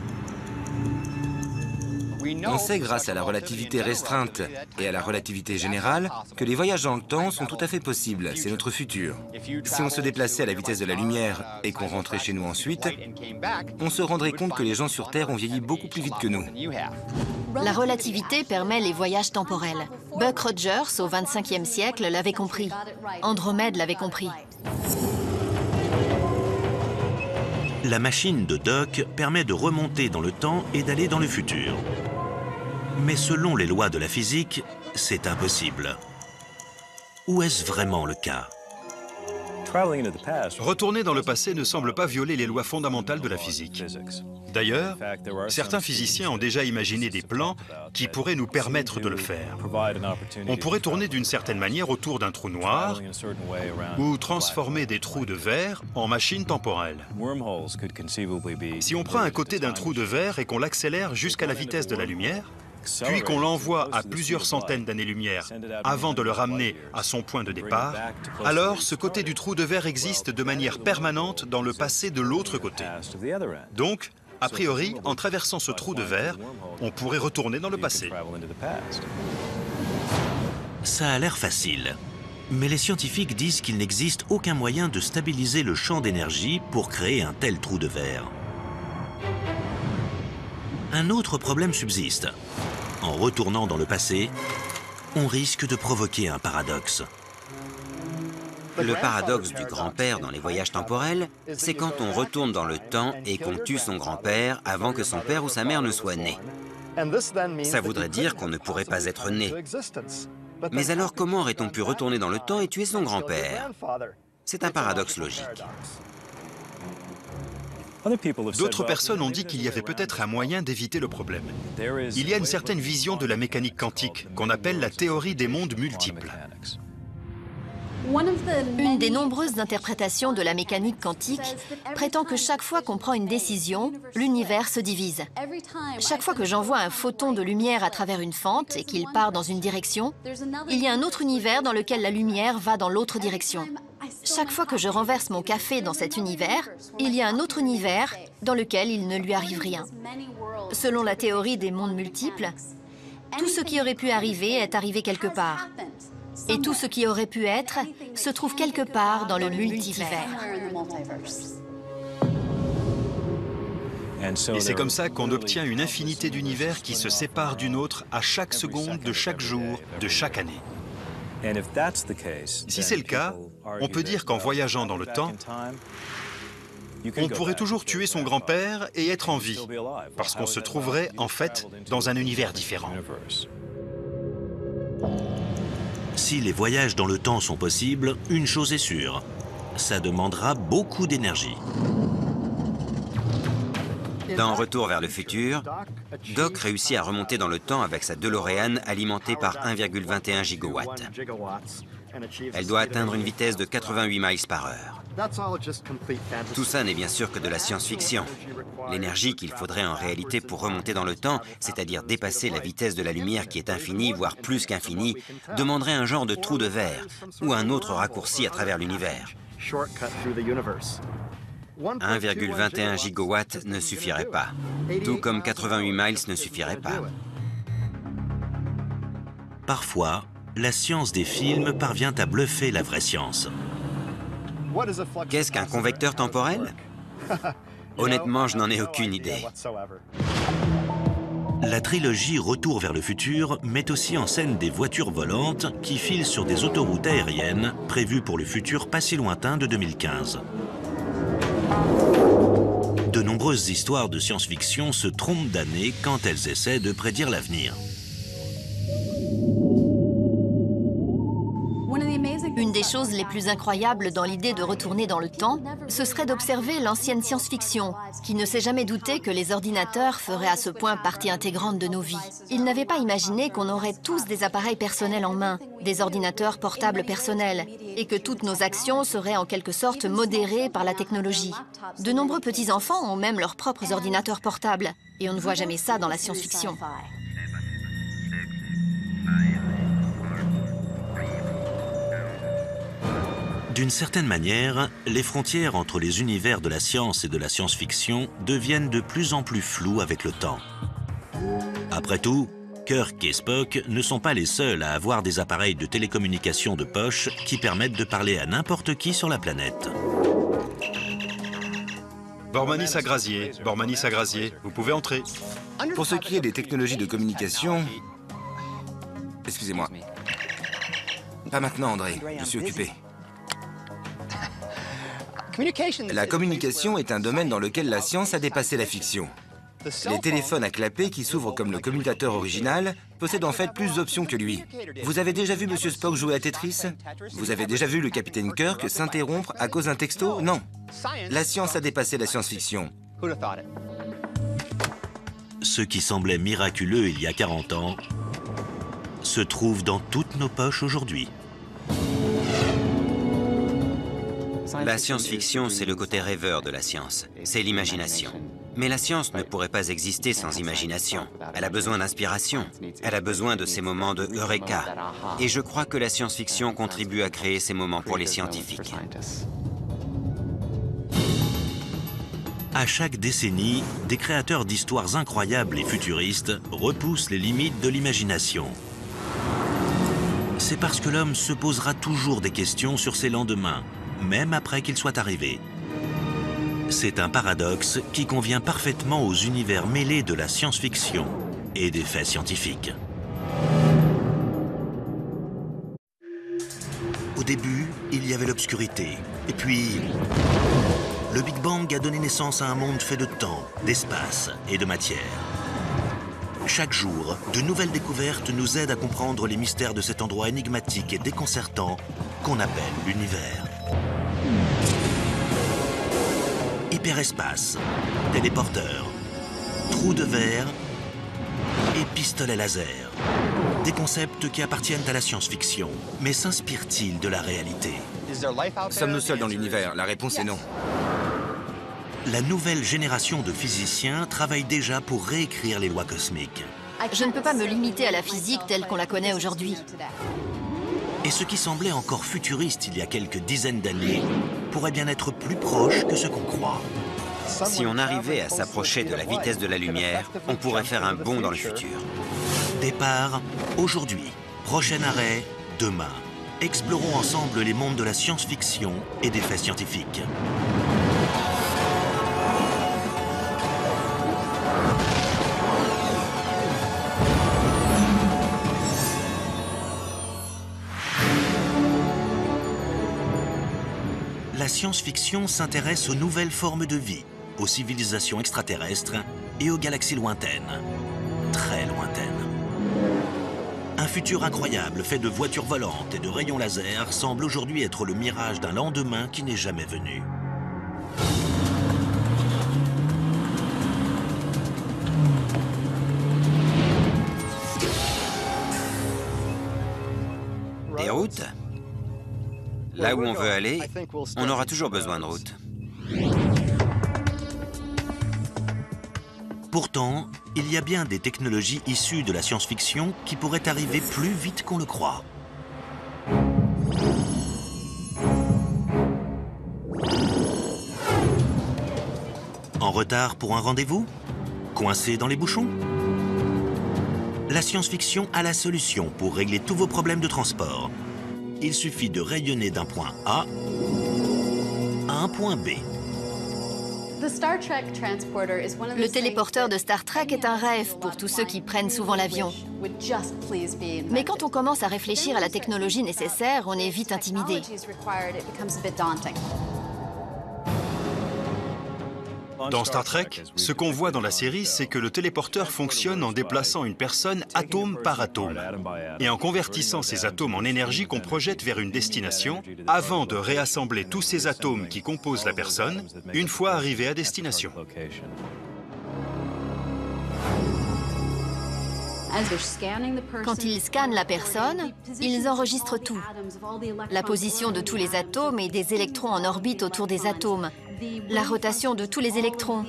On sait grâce à la relativité restreinte et à la relativité générale que les voyages dans le temps sont tout à fait possibles, c'est notre futur. Si on se déplaçait à la vitesse de la lumière et qu'on rentrait chez nous ensuite, on se rendrait compte que les gens sur Terre ont vieilli beaucoup plus vite que nous. La relativité permet les voyages temporels. Buck Rogers, au XXVe siècle, l'avait compris. Andromède l'avait compris. La machine de Doc permet de remonter dans le temps et d'aller dans le futur. Mais selon les lois de la physique, c'est impossible. Ou est-ce vraiment le cas? Retourner dans le passé ne semble pas violer les lois fondamentales de la physique. D'ailleurs, certains physiciens ont déjà imaginé des plans qui pourraient nous permettre de le faire. On pourrait tourner d'une certaine manière autour d'un trou noir ou transformer des trous de verre en machines temporelles. Si on prend un côté d'un trou de verre et qu'on l'accélère jusqu'à la vitesse de la lumière, puis qu'on l'envoie à plusieurs centaines d'années-lumière avant de le ramener à son point de départ, alors ce côté du trou de verre existe de manière permanente dans le passé de l'autre côté. Donc, a priori, en traversant ce trou de verre, on pourrait retourner dans le passé. Ça a l'air facile. Mais les scientifiques disent qu'il n'existe aucun moyen de stabiliser le champ d'énergie pour créer un tel trou de verre. Un autre problème subsiste. En retournant dans le passé, on risque de provoquer un paradoxe. Le paradoxe du grand-père dans les voyages temporels, c'est quand on retourne dans le temps et qu'on tue son grand-père avant que son père ou sa mère ne soient nés. Ça voudrait dire qu'on ne pourrait pas être né. Mais alors comment aurait-on pu retourner dans le temps et tuer son grand-père? C'est un paradoxe logique. D'autres personnes ont dit qu'il y avait peut-être un moyen d'éviter le problème. Il y a une certaine vision de la mécanique quantique qu'on appelle la théorie des mondes multiples. Une des nombreuses interprétations de la mécanique quantique prétend que chaque fois qu'on prend une décision, l'univers se divise. Chaque fois que j'envoie un photon de lumière à travers une fente et qu'il part dans une direction, il y a un autre univers dans lequel la lumière va dans l'autre direction. Chaque fois que je renverse mon café dans cet univers, il y a un autre univers dans lequel il ne lui arrive rien. Selon la théorie des mondes multiples, tout ce qui aurait pu arriver est arrivé quelque part. Et tout ce qui aurait pu être se trouve quelque part dans le multivers. Et c'est comme ça qu'on obtient une infinité d'univers qui se séparent d'une autre à chaque seconde de chaque jour, de chaque année. Si c'est le cas, on peut dire qu'en voyageant dans le temps, On pourrait toujours tuer son grand-père et être en vie, parce qu'on se trouverait, en fait, dans un univers différent. Si les voyages dans le temps sont possibles, une chose est sûre, ça demandera beaucoup d'énergie. Dans Retour vers le futur, Doc réussit à remonter dans le temps avec sa DeLorean alimentée par 1,21 gigawatts. Elle doit atteindre une vitesse de 88 miles par heure. Tout ça n'est bien sûr que de la science-fiction. L'énergie qu'il faudrait en réalité pour remonter dans le temps, c'est-à-dire dépasser la vitesse de la lumière qui est infinie, voire plus qu'infinie, demanderait un genre de trou de verre ou un autre raccourci à travers l'univers. 1,21 gigawatts ne suffirait pas, tout comme 88 miles ne suffirait pas. Parfois, la science des films parvient à bluffer la vraie science. Qu'est-ce qu'un convecteur temporel? Honnêtement, je n'en ai aucune idée. La trilogie Retour vers le futur met aussi en scène des voitures volantes qui filent sur des autoroutes aériennes prévues pour le futur pas si lointain de 2015. De nombreuses histoires de science-fiction se trompent d'année quand elles essaient de prédire l'avenir. Une des choses les plus incroyables dans l'idée de retourner dans le temps, ce serait d'observer l'ancienne science-fiction, qui ne s'est jamais douté que les ordinateurs feraient à ce point partie intégrante de nos vies. Ils n'avaient pas imaginé qu'on aurait tous des appareils personnels en main, des ordinateurs portables personnels, et que toutes nos actions seraient en quelque sorte modérées par la technologie. De nombreux petits-enfants ont même leurs propres ordinateurs portables, et on ne voit jamais ça dans la science-fiction. D'une certaine manière, les frontières entre les univers de la science et de la science-fiction deviennent de plus en plus floues avec le temps. Après tout, Kirk et Spock ne sont pas les seuls à avoir des appareils de télécommunication de poche qui permettent de parler à n'importe qui sur la planète. Bormanis à Grazier, Bormanis à Grazier, vous pouvez entrer. Pour ce qui est des technologies de communication... Excusez-moi. Pas maintenant, André. Je suis occupé. La communication est un domaine dans lequel la science a dépassé la fiction. Les téléphones à clapet qui s'ouvrent comme le commutateur original possèdent en fait plus d'options que lui. Vous avez déjà vu Monsieur Spock jouer à Tetris? Vous avez déjà vu le capitaine Kirk s'interrompre à cause d'un texto? Non. La science a dépassé la science-fiction. Ce qui semblait miraculeux il y a 40 ans se trouve dans toutes nos poches aujourd'hui. La science-fiction, c'est le côté rêveur de la science. C'est l'imagination. Mais la science ne pourrait pas exister sans imagination. Elle a besoin d'inspiration. Elle a besoin de ces moments de eureka. Et je crois que la science-fiction contribue à créer ces moments pour les scientifiques. À chaque décennie, des créateurs d'histoires incroyables et futuristes repoussent les limites de l'imagination. C'est parce que l'homme se posera toujours des questions sur ses lendemains, même après qu'ils soient arrivés. C'est un paradoxe qui convient parfaitement aux univers mêlés de la science-fiction et des faits scientifiques. Au début, il y avait l'obscurité. Et puis, le Big Bang a donné naissance à un monde fait de temps, d'espace et de matière. Chaque jour, de nouvelles découvertes nous aident à comprendre les mystères de cet endroit énigmatique et déconcertant qu'on appelle l'univers. Hyperespace, téléporteur, trou de verre et pistolet laser. Des concepts qui appartiennent à la science-fiction, mais s'inspirent-ils de la réalité? Sommes-nous seuls dans l'univers? La réponse est non. La nouvelle génération de physiciens travaille déjà pour réécrire les lois cosmiques. Je ne peux pas me limiter à la physique telle qu'on la connaît aujourd'hui. Et ce qui semblait encore futuriste il y a quelques dizaines d'années pourrait bien être plus proche que ce qu'on croit. Si on arrivait à s'approcher de la vitesse de la lumière, on pourrait faire un bond dans le futur. Départ aujourd'hui. Prochain arrêt, demain. Explorons ensemble les mondes de la science-fiction et des faits scientifiques. la science-fiction s'intéresse aux nouvelles formes de vie, aux civilisations extraterrestres et aux galaxies lointaines, très lointaines. Un futur incroyable fait de voitures volantes et de rayons laser semble aujourd'hui être le mirage d'un lendemain qui n'est jamais venu. Des routes? Là où on veut aller, on aura toujours besoin de routes. Pourtant, il y a bien des technologies issues de la science-fiction qui pourraient arriver plus vite qu'on le croit. En retard pour un rendez-vous? Coincé dans les bouchons? La science-fiction a la solution pour régler tous vos problèmes de transport. Il suffit de rayonner d'un point A à un point B. Le téléporteur de Star Trek est un rêve pour tous ceux qui prennent souvent l'avion. Mais quand on commence à réfléchir à la technologie nécessaire, on est vite intimidé. Dans Star Trek, ce qu'on voit dans la série, c'est que le téléporteur fonctionne en déplaçant une personne atome par atome et en convertissant ces atomes en énergie qu'on projette vers une destination avant de réassembler tous ces atomes qui composent la personne une fois arrivé à destination. Quand ils scannent la personne, ils enregistrent tout. La position de tous les atomes et des électrons en orbite autour des atomes, la rotation de tous les électrons,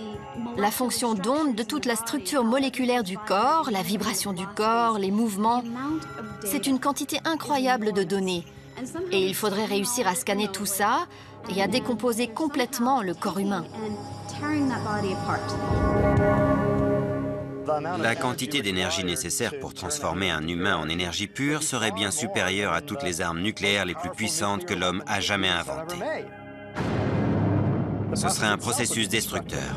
la fonction d'onde de toute la structure moléculaire du corps, la vibration du corps, les mouvements. C'est une quantité incroyable de données. Et il faudrait réussir à scanner tout ça et à décomposer complètement le corps humain. La quantité d'énergie nécessaire pour transformer un humain en énergie pure serait bien supérieure à toutes les armes nucléaires les plus puissantes que l'homme a jamais inventées. Ce serait un processus destructeur.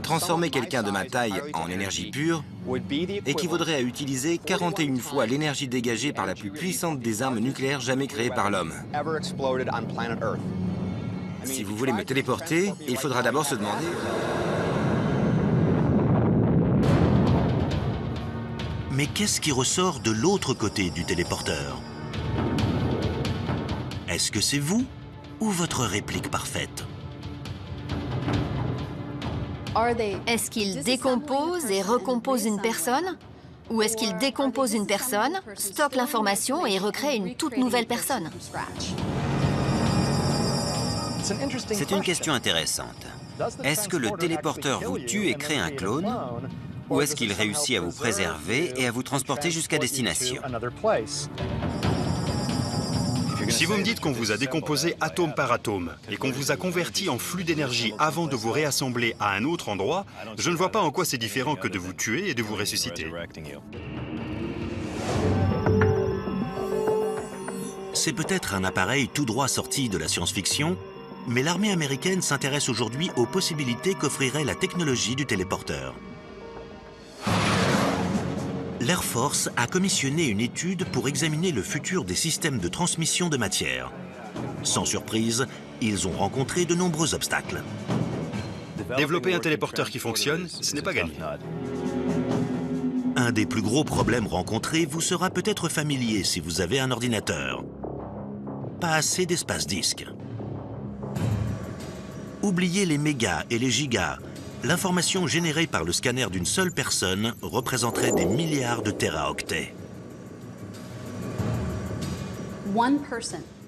Transformer quelqu'un de ma taille en énergie pure équivaudrait à utiliser 41 fois l'énergie dégagée par la plus puissante des armes nucléaires jamais créées par l'homme. Si vous voulez me téléporter, il faudra d'abord se demander... Mais qu'est-ce qui ressort de l'autre côté du téléporteur? Est-ce que c'est vous ou votre réplique parfaite? Est-ce qu'il décompose et recompose une personne? Ou est-ce qu'il décompose une personne, stocke l'information et recrée une toute nouvelle personne? C'est une question intéressante. Est-ce que le téléporteur vous tue et crée un clone? Ou est-ce qu'il réussit à vous préserver et à vous transporter jusqu'à destination? Si vous me dites qu'on vous a décomposé atome par atome et qu'on vous a converti en flux d'énergie avant de vous réassembler à un autre endroit, je ne vois pas en quoi c'est différent que de vous tuer et de vous ressusciter. C'est peut-être un appareil tout droit sorti de la science-fiction, mais l'armée américaine s'intéresse aujourd'hui aux possibilités qu'offrirait la technologie du téléporteur. L'Air Force a commissionné une étude pour examiner le futur des systèmes de transmission de matière. Sans surprise, ils ont rencontré de nombreux obstacles. Développer un téléporteur qui fonctionne, ce n'est pas gagné. Un des plus gros problèmes rencontrés vous sera peut-être familier si vous avez un ordinateur. Pas assez d'espace disque. Oubliez les mégas et les gigas. L'information générée par le scanner d'une seule personne représenterait des milliards de téraoctets.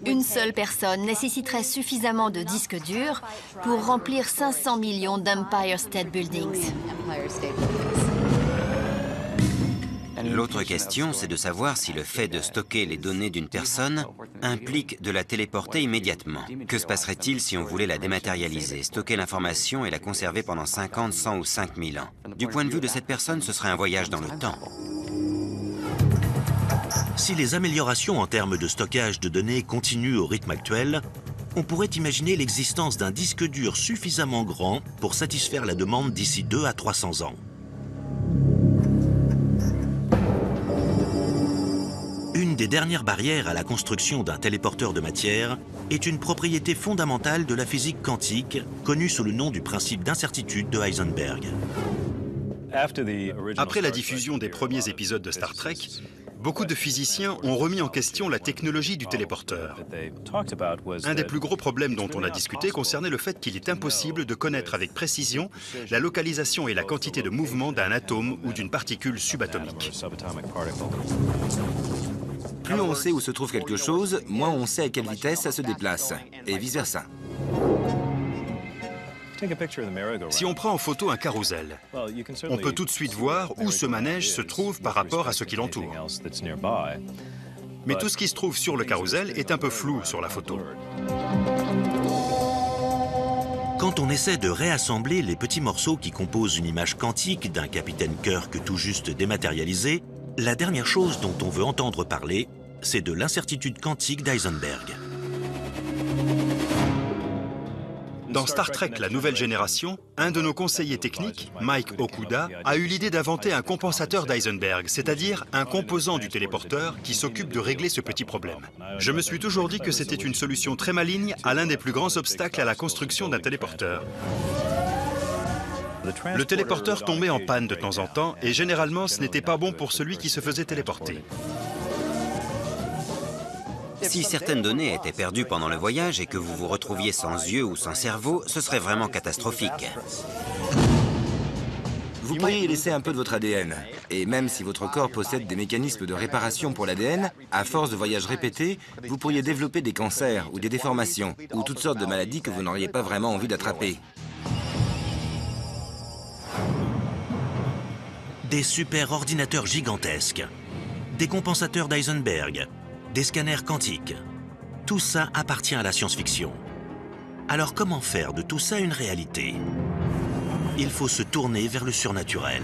Une seule personne nécessiterait suffisamment de disques durs pour remplir 500 millions d'Empire State Buildings. L'autre question, c'est de savoir si le fait de stocker les données d'une personne implique de la téléporter immédiatement. Que se passerait-il si on voulait la dématérialiser, stocker l'information et la conserver pendant 50, 100 ou 5000 ans? Du point de vue de cette personne, ce serait un voyage dans le temps. Si les améliorations en termes de stockage de données continuent au rythme actuel, on pourrait imaginer l'existence d'un disque dur suffisamment grand pour satisfaire la demande d'ici 2 à 300 ans. Une des dernières barrières à la construction d'un téléporteur de matière est une propriété fondamentale de la physique quantique, connue sous le nom du principe d'incertitude de Heisenberg. Après la diffusion des premiers épisodes de Star Trek, beaucoup de physiciens ont remis en question la technologie du téléporteur. Un des plus gros problèmes dont on a discuté concernait le fait qu'il est impossible de connaître avec précision la localisation et la quantité de mouvement d'un atome ou d'une particule subatomique. Plus on sait où se trouve quelque chose, moins on sait à quelle vitesse ça se déplace, et vice-versa. Si on prend en photo un carrousel, on peut tout de suite voir où ce manège se trouve par rapport à ce qui l'entoure. Mais tout ce qui se trouve sur le carrousel est un peu flou sur la photo. Quand on essaie de réassembler les petits morceaux qui composent une image quantique d'un capitaine Kirk tout juste dématérialisé, la dernière chose dont on veut entendre parler, c'est de l'incertitude quantique d'Heisenberg. Dans Star Trek, la nouvelle génération, un de nos conseillers techniques, Mike Okuda, a eu l'idée d'inventer un compensateur d'Heisenberg, c'est-à-dire un composant du téléporteur qui s'occupe de régler ce petit problème. Je me suis toujours dit que c'était une solution très maligne à l'un des plus grands obstacles à la construction d'un téléporteur. Le téléporteur tombait en panne de temps en temps et généralement ce n'était pas bon pour celui qui se faisait téléporter. Si certaines données étaient perdues pendant le voyage et que vous vous retrouviez sans yeux ou sans cerveau, ce serait vraiment catastrophique. Vous pourriez y laisser un peu de votre ADN. Et même si votre corps possède des mécanismes de réparation pour l'ADN, à force de voyages répétés, vous pourriez développer des cancers ou des déformations, ou toutes sortes de maladies que vous n'auriez pas vraiment envie d'attraper. Des super-ordinateurs gigantesques, des compensateurs d'Heisenberg, des scanners quantiques. Tout ça appartient à la science-fiction. Alors comment faire de tout ça une réalité? Il faut se tourner vers le surnaturel.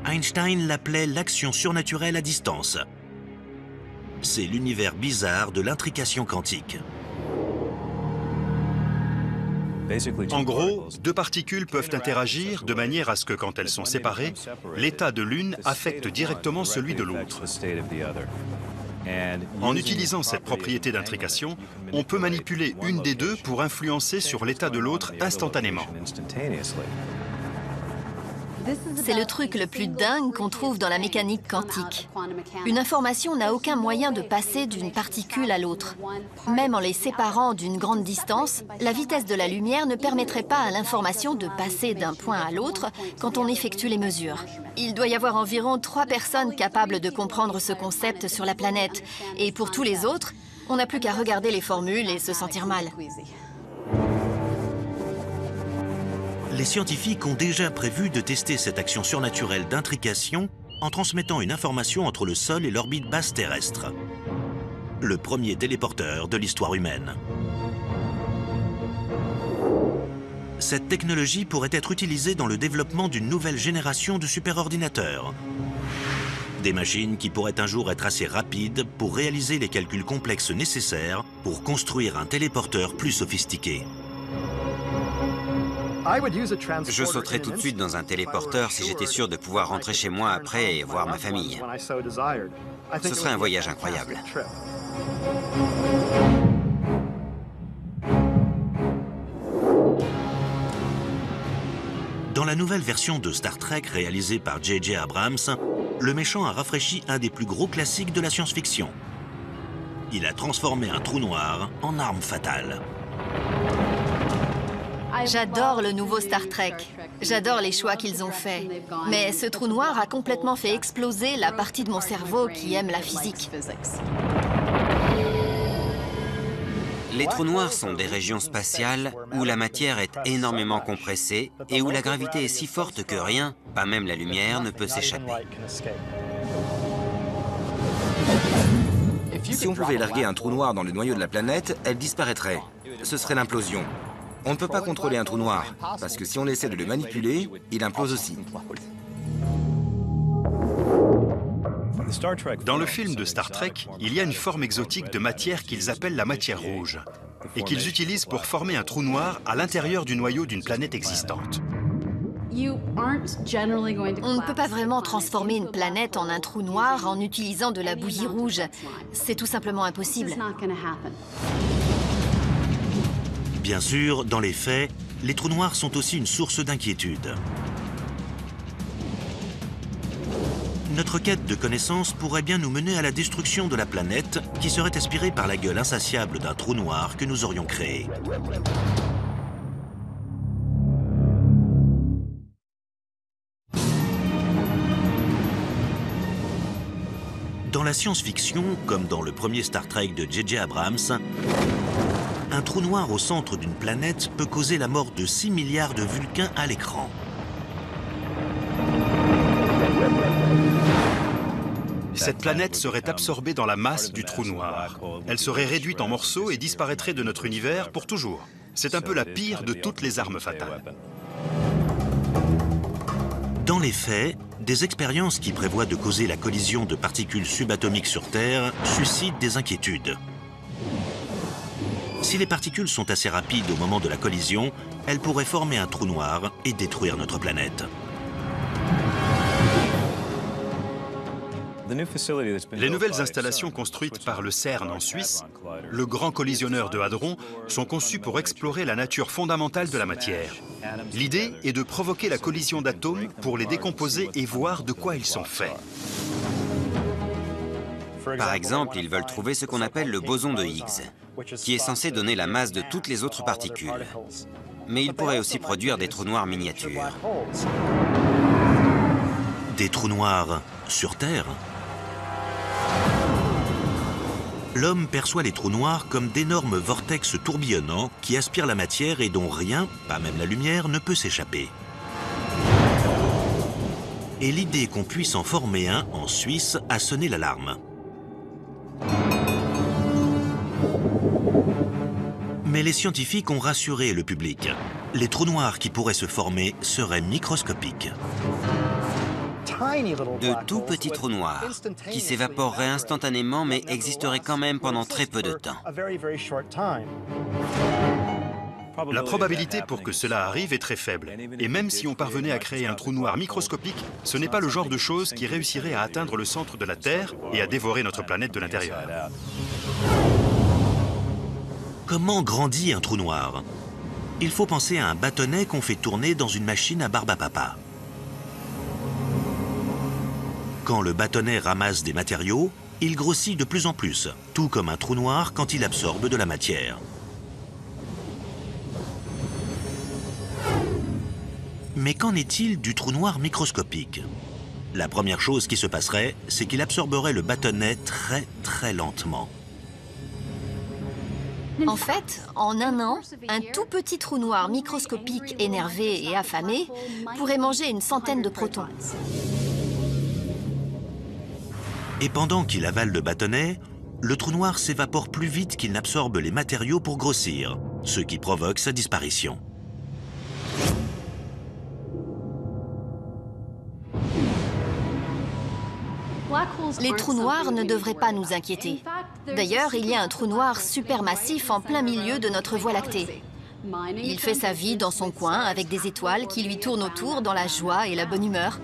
Einstein l'appelait l'action surnaturelle à distance. C'est l'univers bizarre de l'intrication quantique. En gros, deux particules peuvent interagir de manière à ce que, quand elles sont séparées, l'état de l'une affecte directement celui de l'autre. En utilisant cette propriété d'intrication, on peut manipuler une des deux pour influencer sur l'état de l'autre instantanément. C'est le truc le plus dingue qu'on trouve dans la mécanique quantique. Une information n'a aucun moyen de passer d'une particule à l'autre. Même en les séparant d'une grande distance, la vitesse de la lumière ne permettrait pas à l'information de passer d'un point à l'autre quand on effectue les mesures. Il doit y avoir environ 3 personnes capables de comprendre ce concept sur la planète. Et pour tous les autres, on n'a plus qu'à regarder les formules et se sentir mal. Les scientifiques ont déjà prévu de tester cette action surnaturelle d'intrication en transmettant une information entre le sol et l'orbite basse terrestre. Le premier téléporteur de l'histoire humaine. Cette technologie pourrait être utilisée dans le développement d'une nouvelle génération de superordinateurs. Des machines qui pourraient un jour être assez rapides pour réaliser les calculs complexes nécessaires pour construire un téléporteur plus sophistiqué. Je sauterais tout de suite dans un téléporteur si j'étais sûr de pouvoir rentrer chez moi après et voir ma famille. Ce serait un voyage incroyable. Dans la nouvelle version de Star Trek réalisée par J.J. Abrams, le méchant a rafraîchi un des plus gros classiques de la science-fiction. Il a transformé un trou noir en arme fatale. J'adore le nouveau Star Trek. J'adore les choix qu'ils ont faits. Mais ce trou noir a complètement fait exploser la partie de mon cerveau qui aime la physique. Les trous noirs sont des régions spatiales où la matière est énormément compressée et où la gravité est si forte que rien, pas même la lumière, ne peut s'échapper. Si on pouvait larguer un trou noir dans le noyau de la planète, elle disparaîtrait. Ce serait l'implosion. On ne peut pas contrôler un trou noir, parce que si on essaie de le manipuler, il implose aussi. Dans le film de Star Trek, il y a une forme exotique de matière qu'ils appellent la matière rouge, et qu'ils utilisent pour former un trou noir à l'intérieur du noyau d'une planète existante. On ne peut pas vraiment transformer une planète en un trou noir en utilisant de la bouillie rouge. C'est tout simplement impossible. Bien sûr, dans les faits, les trous noirs sont aussi une source d'inquiétude. Notre quête de connaissances pourrait bien nous mener à la destruction de la planète qui serait aspirée par la gueule insatiable d'un trou noir que nous aurions créé. Dans la science-fiction, comme dans le premier Star Trek de J.J. Abrams, un trou noir au centre d'une planète peut causer la mort de 6 milliards de Vulcains à l'écran. Cette planète serait absorbée dans la masse du trou noir. Elle serait réduite en morceaux et disparaîtrait de notre univers pour toujours. C'est un peu la pire de toutes les armes fatales. Dans les faits, des expériences qui prévoient de causer la collision de particules subatomiques sur Terre suscitent des inquiétudes. Si les particules sont assez rapides au moment de la collision, elles pourraient former un trou noir et détruire notre planète. Les nouvelles installations construites par le CERN en Suisse, le grand collisionneur de hadrons, sont conçues pour explorer la nature fondamentale de la matière. L'idée est de provoquer la collision d'atomes pour les décomposer et voir de quoi ils sont faits. Par exemple, ils veulent trouver ce qu'on appelle le boson de Higgs, qui est censé donner la masse de toutes les autres particules. Mais il pourrait aussi produire des trous noirs miniatures. Des trous noirs sur Terre? L'homme perçoit les trous noirs comme d'énormes vortex tourbillonnants qui aspirent la matière et dont rien, pas même la lumière, ne peut s'échapper. Et l'idée qu'on puisse en former un en Suisse a sonné l'alarme. Mais les scientifiques ont rassuré le public. Les trous noirs qui pourraient se former seraient microscopiques. De tout petits trous noirs qui s'évaporeraient instantanément mais existeraient quand même pendant très peu de temps. La probabilité pour que cela arrive est très faible. Et même si on parvenait à créer un trou noir microscopique, ce n'est pas le genre de chose qui réussirait à atteindre le centre de la Terre et à dévorer notre planète de l'intérieur. Comment grandit un trou noir? Il faut penser à un bâtonnet qu'on fait tourner dans une machine à barbe à papa. Quand le bâtonnet ramasse des matériaux, il grossit de plus en plus, tout comme un trou noir quand il absorbe de la matière. Mais qu'en est-il du trou noir microscopique? La première chose qui se passerait, c'est qu'il absorberait le bâtonnet très lentement. En fait, en un an, un tout petit trou noir microscopique énervé et affamé pourrait manger une centaine de protons. Et pendant qu'il avale le bâtonnet, le trou noir s'évapore plus vite qu'il n'absorbe les matériaux pour grossir, ce qui provoque sa disparition. Les trous noirs ne devraient pas nous inquiéter. D'ailleurs, il y a un trou noir supermassif en plein milieu de notre Voie lactée. Il fait sa vie dans son coin avec des étoiles qui lui tournent autour dans la joie et la bonne humeur.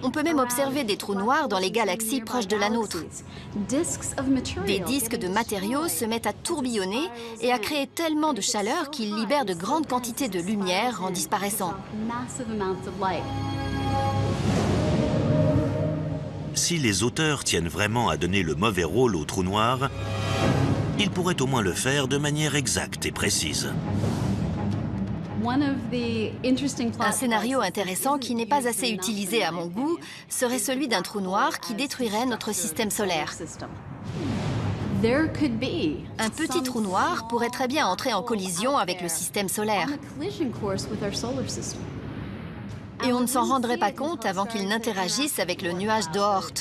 On peut même observer des trous noirs dans les galaxies proches de la nôtre. Des disques de matériaux se mettent à tourbillonner et à créer tellement de chaleur qu'ils libèrent de grandes quantités de lumière en disparaissant. Si les auteurs tiennent vraiment à donner le mauvais rôle au trou noir, ils pourraient au moins le faire de manière exacte et précise. Un scénario intéressant qui n'est pas assez utilisé à mon goût serait celui d'un trou noir qui détruirait notre système solaire. Un petit trou noir pourrait très bien entrer en collision avec le système solaire. Et on ne s'en rendrait pas compte avant qu'il n'interagisse avec le nuage d'Oort,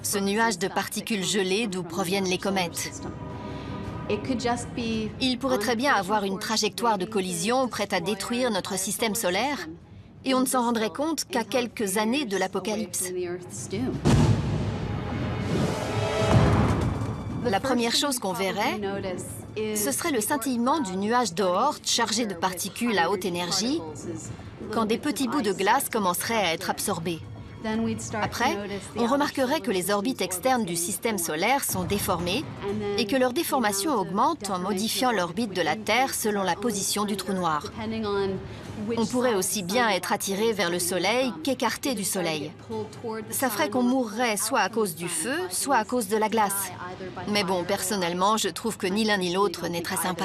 ce nuage de particules gelées d'où proviennent les comètes. Il pourrait très bien avoir une trajectoire de collision prête à détruire notre système solaire, et on ne s'en rendrait compte qu'à quelques années de l'apocalypse. La première chose qu'on verrait, ce serait le scintillement du nuage d'Oort chargé de particules à haute énergie quand des petits bouts de glace commenceraient à être absorbés. Après, on remarquerait que les orbites externes du système solaire sont déformées et que leur déformation augmente en modifiant l'orbite de la Terre selon la position du trou noir. On pourrait aussi bien être attiré vers le Soleil qu'écarté du Soleil. Ça ferait qu'on mourrait soit à cause du feu, soit à cause de la glace. Mais bon, personnellement, je trouve que ni l'un ni l'autre n'est très sympa.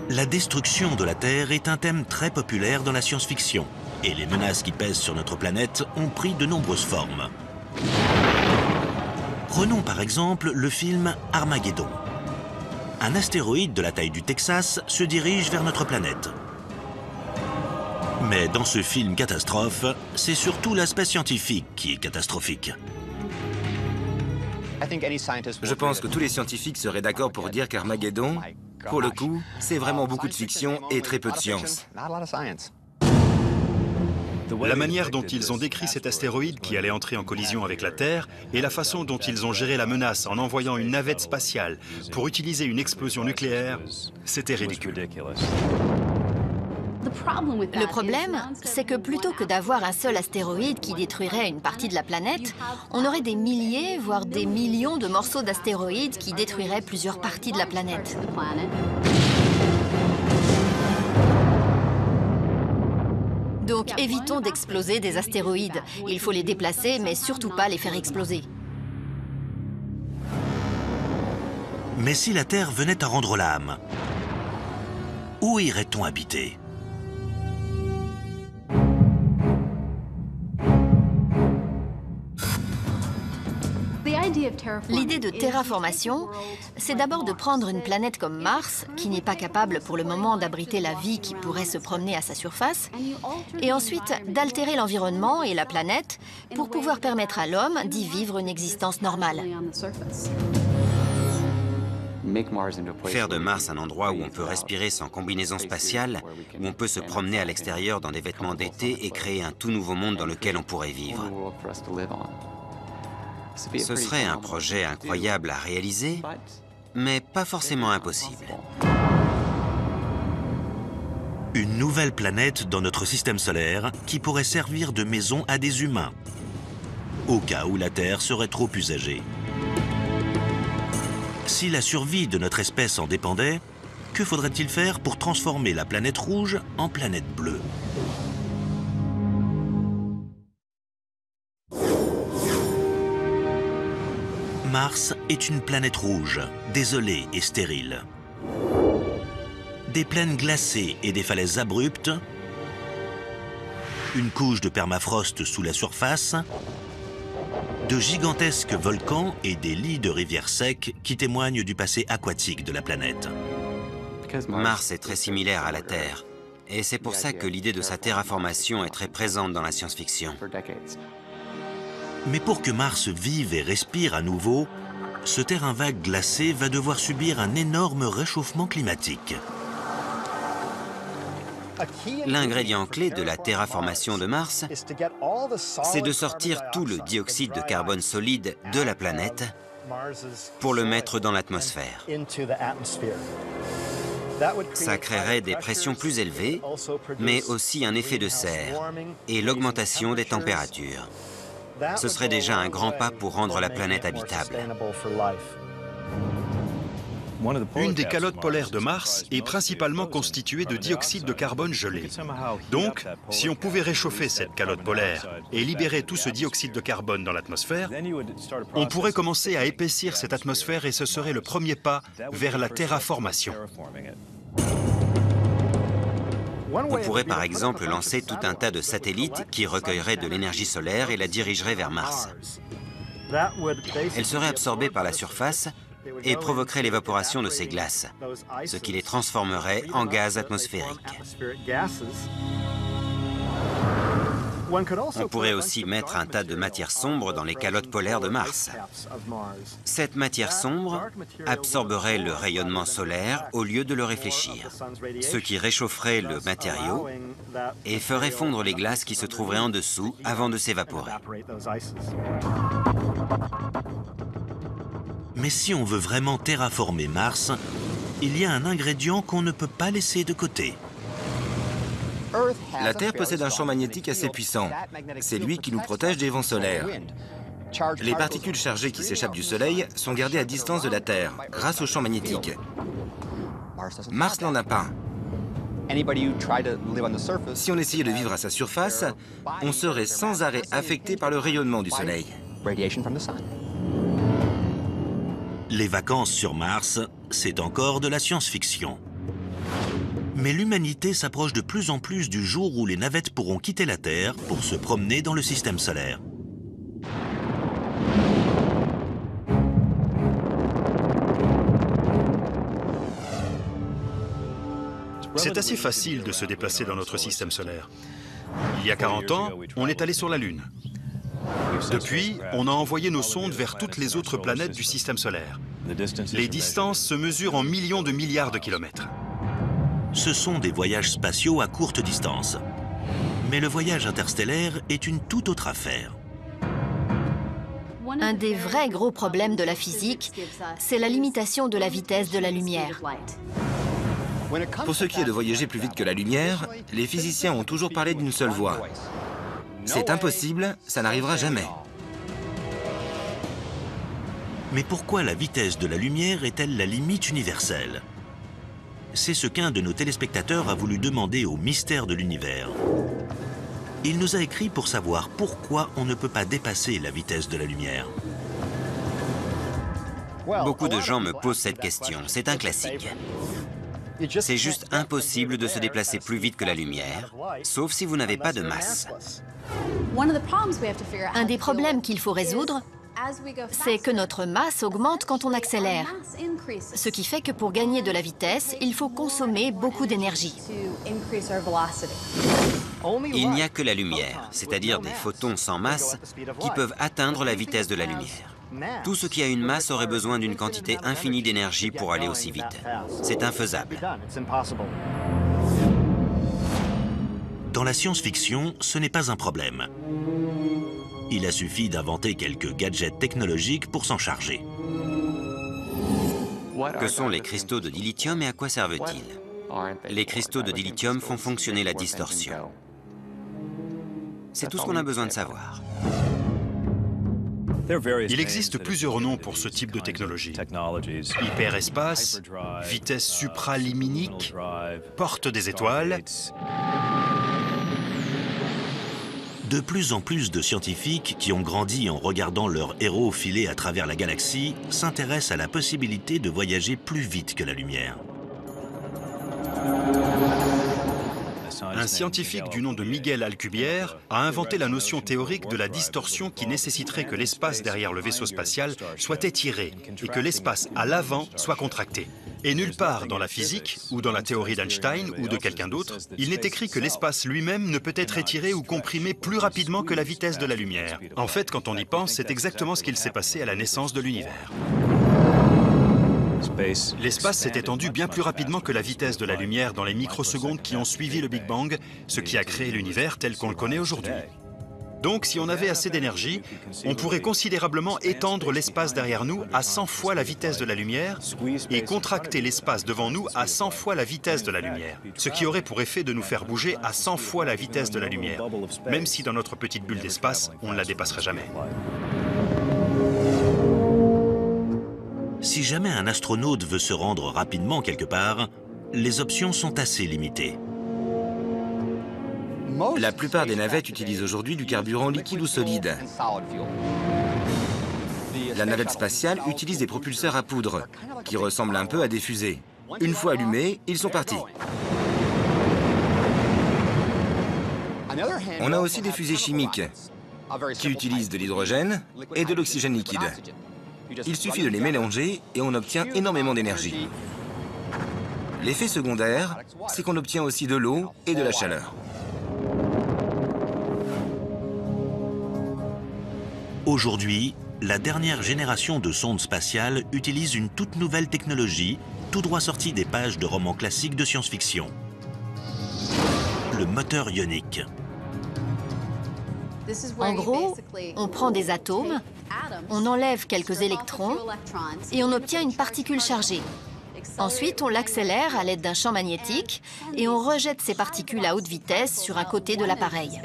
La destruction de la Terre est un thème très populaire dans la science-fiction. Et les menaces qui pèsent sur notre planète ont pris de nombreuses formes. Prenons par exemple le film Armageddon. Un astéroïde de la taille du Texas se dirige vers notre planète. Mais dans ce film catastrophe, c'est surtout l'aspect scientifique qui est catastrophique. Je pense que tous les scientifiques seraient d'accord pour dire qu'Armageddon, pour le coup, c'est vraiment beaucoup de fiction et très peu de science. La manière dont ils ont décrit cet astéroïde qui allait entrer en collision avec la Terre et la façon dont ils ont géré la menace en envoyant une navette spatiale pour utiliser une explosion nucléaire, c'était ridicule. Le problème, c'est que plutôt que d'avoir un seul astéroïde qui détruirait une partie de la planète, on aurait des milliers, voire des millions de morceaux d'astéroïdes qui détruiraient plusieurs parties de la planète. Donc évitons d'exploser des astéroïdes. Il faut les déplacer, mais surtout pas les faire exploser. Mais si la Terre venait à rendre l'âme, où irait-on habiter ? L'idée de terraformation, c'est d'abord de prendre une planète comme Mars, qui n'est pas capable pour le moment d'abriter la vie qui pourrait se promener à sa surface, et ensuite d'altérer l'environnement et la planète pour pouvoir permettre à l'homme d'y vivre une existence normale. Faire de Mars un endroit où on peut respirer sans combinaison spatiale, où on peut se promener à l'extérieur dans des vêtements d'été et créer un tout nouveau monde dans lequel on pourrait vivre. Ce serait un projet incroyable à réaliser, mais pas forcément impossible. Une nouvelle planète dans notre système solaire qui pourrait servir de maison à des humains, au cas où la Terre serait trop usagée. Si la survie de notre espèce en dépendait, que faudrait-il faire pour transformer la planète rouge en planète bleue ? Mars est une planète rouge, désolée et stérile. Des plaines glacées et des falaises abruptes, une couche de permafrost sous la surface, de gigantesques volcans et des lits de rivières secs qui témoignent du passé aquatique de la planète. Mars est très similaire à la Terre, et c'est pour ça que l'idée de sa terraformation est très présente dans la science-fiction. Mais pour que Mars vive et respire à nouveau, ce terrain vague glacé va devoir subir un énorme réchauffement climatique. L'ingrédient clé de la terraformation de Mars, c'est de sortir tout le dioxyde de carbone solide de la planète pour le mettre dans l'atmosphère. Ça créerait des pressions plus élevées, mais aussi un effet de serre et l'augmentation des températures. Ce serait déjà un grand pas pour rendre la planète habitable. Une des calottes polaires de Mars est principalement constituée de dioxyde de carbone gelé. Donc, si on pouvait réchauffer cette calotte polaire et libérer tout ce dioxyde de carbone dans l'atmosphère, on pourrait commencer à épaissir cette atmosphère et ce serait le premier pas vers la terraformation. On pourrait par exemple lancer tout un tas de satellites qui recueilleraient de l'énergie solaire et la dirigeraient vers Mars. Elle serait absorbée par la surface et provoquerait l'évaporation de ces glaces, ce qui les transformerait en gaz atmosphériques. On pourrait aussi mettre un tas de matière sombre dans les calottes polaires de Mars. Cette matière sombre absorberait le rayonnement solaire au lieu de le réfléchir, ce qui réchaufferait le matériau et ferait fondre les glaces qui se trouveraient en dessous avant de s'évaporer. Mais si on veut vraiment terraformer Mars, il y a un ingrédient qu'on ne peut pas laisser de côté. La Terre possède un champ magnétique assez puissant. C'est lui qui nous protège des vents solaires. Les particules chargées qui s'échappent du Soleil sont gardées à distance de la Terre, grâce au champ magnétique. Mars n'en a pas. Si on essayait de vivre à sa surface, on serait sans arrêt affecté par le rayonnement du Soleil. Les vacances sur Mars, c'est encore de la science-fiction. Mais l'humanité s'approche de plus en plus du jour où les navettes pourront quitter la Terre pour se promener dans le système solaire. C'est assez facile de se déplacer dans notre système solaire. Il y a 40 ans, on est allé sur la Lune. Depuis, on a envoyé nos sondes vers toutes les autres planètes du système solaire. Les distances se mesurent en millions de milliards de kilomètres. Ce sont des voyages spatiaux à courte distance. Mais le voyage interstellaire est une toute autre affaire. Un des vrais gros problèmes de la physique, c'est la limitation de la vitesse de la lumière. Pour ce qui est de voyager plus vite que la lumière, les physiciens ont toujours parlé d'une seule voie. C'est impossible, ça n'arrivera jamais. Mais pourquoi la vitesse de la lumière est-elle la limite universelle? C'est ce qu'un de nos téléspectateurs a voulu demander au mystère de l'univers. Il nous a écrit pour savoir pourquoi on ne peut pas dépasser la vitesse de la lumière. Beaucoup de gens me posent cette question, c'est un classique. C'est juste impossible de se déplacer plus vite que la lumière, sauf si vous n'avez pas de masse. Un des problèmes qu'il faut résoudre, c'est que notre masse augmente quand on accélère. Ce qui fait que pour gagner de la vitesse, il faut consommer beaucoup d'énergie. Il n'y a que la lumière, c'est-à-dire des photons sans masse, qui peuvent atteindre la vitesse de la lumière. Tout ce qui a une masse aurait besoin d'une quantité infinie d'énergie pour aller aussi vite. C'est infaisable. Dans la science-fiction, ce n'est pas un problème. Il a suffi d'inventer quelques gadgets technologiques pour s'en charger. Que sont les cristaux de dilithium et à quoi servent-ils? Les cristaux de dilithium font fonctionner la distorsion. C'est tout ce qu'on a besoin de savoir. Il existe plusieurs noms pour ce type de technologie. Hyperespace, vitesse supraliminique, porte des étoiles. De plus en plus de scientifiques qui ont grandi en regardant leurs héros filer à travers la galaxie s'intéressent à la possibilité de voyager plus vite que la lumière. Un scientifique du nom de Miguel Alcubierre a inventé la notion théorique de la distorsion qui nécessiterait que l'espace derrière le vaisseau spatial soit étiré et que l'espace à l'avant soit contracté. Et nulle part dans la physique, ou dans la théorie d'Einstein, ou de quelqu'un d'autre, il n'est écrit que l'espace lui-même ne peut être étiré ou comprimé plus rapidement que la vitesse de la lumière. En fait, quand on y pense, c'est exactement ce qu'il s'est passé à la naissance de l'univers. L'espace s'est étendu bien plus rapidement que la vitesse de la lumière dans les microsecondes qui ont suivi le Big Bang, ce qui a créé l'univers tel qu'on le connaît aujourd'hui. Donc, si on avait assez d'énergie, on pourrait considérablement étendre l'espace derrière nous à 100 fois la vitesse de la lumière et contracter l'espace devant nous à 100 fois la vitesse de la lumière, ce qui aurait pour effet de nous faire bouger à 100 fois la vitesse de la lumière, même si dans notre petite bulle d'espace, on ne la dépasserait jamais. Si jamais un astronaute veut se rendre rapidement quelque part, les options sont assez limitées. La plupart des navettes utilisent aujourd'hui du carburant liquide ou solide. La navette spatiale utilise des propulseurs à poudre, qui ressemblent un peu à des fusées. Une fois allumés, ils sont partis. On a aussi des fusées chimiques, qui utilisent de l'hydrogène et de l'oxygène liquide. Il suffit de les mélanger et on obtient énormément d'énergie. L'effet secondaire, c'est qu'on obtient aussi de l'eau et de la chaleur. Aujourd'hui, la dernière génération de sondes spatiales utilise une toute nouvelle technologie, tout droit sortie des pages de romans classiques de science-fiction. Le moteur ionique. En gros, on prend des atomes, on enlève quelques électrons et on obtient une particule chargée. Ensuite, on l'accélère à l'aide d'un champ magnétique et on rejette ces particules à haute vitesse sur un côté de l'appareil.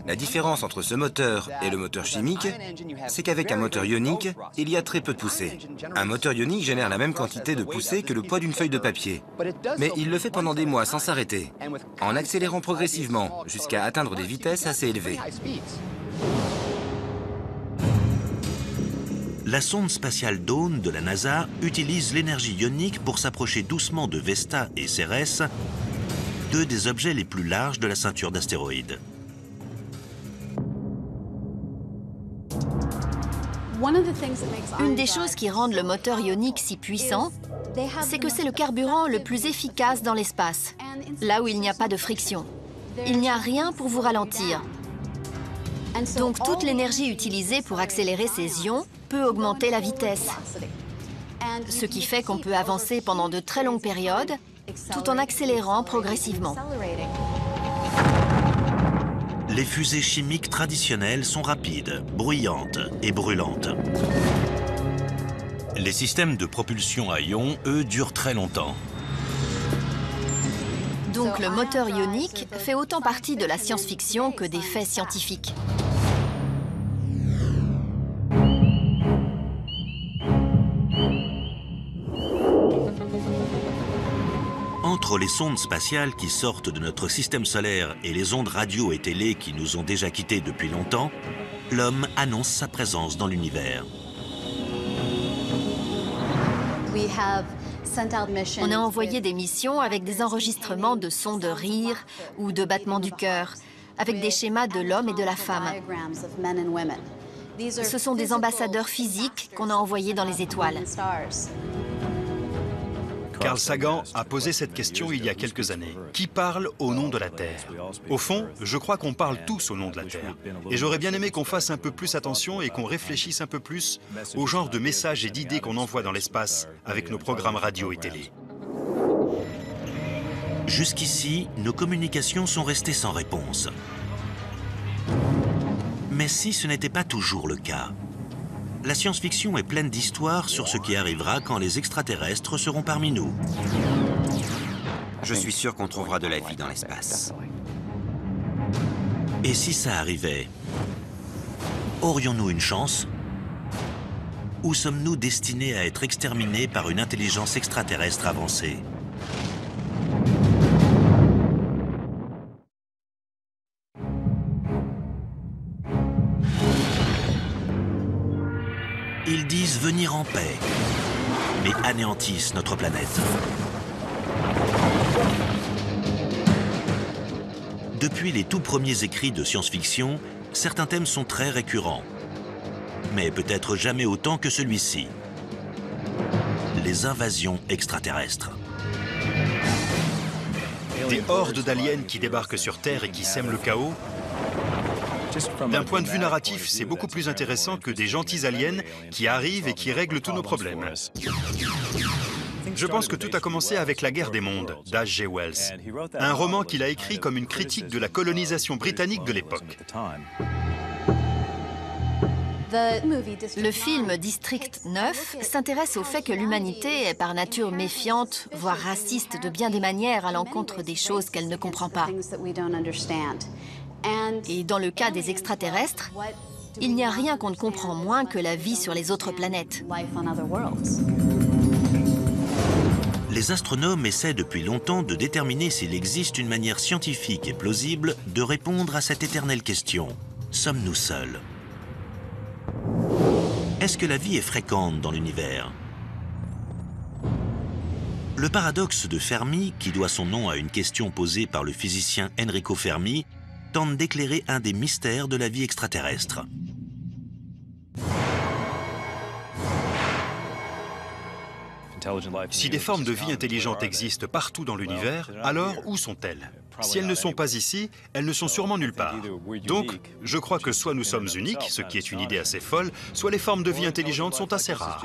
La différence entre ce moteur et le moteur chimique, c'est qu'avec un moteur ionique, il y a très peu de poussée. Un moteur ionique génère la même quantité de poussée que le poids d'une feuille de papier. Mais il le fait pendant des mois sans s'arrêter, en accélérant progressivement jusqu'à atteindre des vitesses assez élevées. La sonde spatiale Dawn de la NASA utilise l'énergie ionique pour s'approcher doucement de Vesta et Cérès, deux des objets les plus larges de la ceinture d'astéroïdes. Une des choses qui rendent le moteur ionique si puissant, c'est que c'est le carburant le plus efficace dans l'espace, là où il n'y a pas de friction. Il n'y a rien pour vous ralentir. Donc toute l'énergie utilisée pour accélérer ces ions peut augmenter la vitesse, ce qui fait qu'on peut avancer pendant de très longues périodes tout en accélérant progressivement. Les fusées chimiques traditionnelles sont rapides, bruyantes et brûlantes. Les systèmes de propulsion à ions, eux, durent très longtemps. Donc le moteur ionique fait autant partie de la science-fiction que des faits scientifiques. Entre les sondes spatiales qui sortent de notre système solaire et les ondes radio et télé qui nous ont déjà quittés depuis longtemps, l'homme annonce sa présence dans l'univers. On a envoyé des missions avec des enregistrements de sons de rire ou de battements du cœur, avec des schémas de l'homme et de la femme. Ce sont des ambassadeurs physiques qu'on a envoyés dans les étoiles. Carl Sagan a posé cette question il y a quelques années. Qui parle au nom de la Terre? Au fond, je crois qu'on parle tous au nom de la Terre. Et j'aurais bien aimé qu'on fasse un peu plus attention et qu'on réfléchisse un peu plus au genre de messages et d'idées qu'on envoie dans l'espace avec nos programmes radio et télé. Jusqu'ici, nos communications sont restées sans réponse. Mais si ce n'était pas toujours le cas? La science-fiction est pleine d'histoires sur ce qui arrivera quand les extraterrestres seront parmi nous. Je suis sûr qu'on trouvera de la vie dans l'espace. Et si ça arrivait, aurions-nous une chance? Ou sommes-nous destinés à être exterminés par une intelligence extraterrestre avancée? Ils disent venir en paix, mais anéantissent notre planète. Depuis les tout premiers écrits de science-fiction, certains thèmes sont très récurrents, mais peut-être jamais autant que celui-ci. Les invasions extraterrestres. Des hordes d'aliens qui débarquent sur Terre et qui sèment le chaos. D'un point de vue narratif, c'est beaucoup plus intéressant que des gentils aliens qui arrivent et qui règlent tous nos problèmes. Je pense que tout a commencé avec La Guerre des mondes, d'H.G. Wells, un roman qu'il a écrit comme une critique de la colonisation britannique de l'époque. Le film District 9 s'intéresse au fait que l'humanité est par nature méfiante, voire raciste de bien des manières à l'encontre des choses qu'elle ne comprend pas. Et dans le cas des extraterrestres, il n'y a rien qu'on ne comprend moins que la vie sur les autres planètes. Les astronomes essaient depuis longtemps de déterminer s'il existe une manière scientifique et plausible de répondre à cette éternelle question. Sommes-nous seuls? Est-ce que la vie est fréquente dans l'univers? Le paradoxe de Fermi, qui doit son nom à une question posée par le physicien Enrico Fermi, tente d'éclairer un des mystères de la vie extraterrestre. Si des formes de vie intelligentes existent partout dans l'univers, alors où sont-elles? Si elles ne sont pas ici, elles ne sont sûrement nulle part. Donc, je crois que soit nous sommes uniques, ce qui est une idée assez folle, soit les formes de vie intelligentes sont assez rares.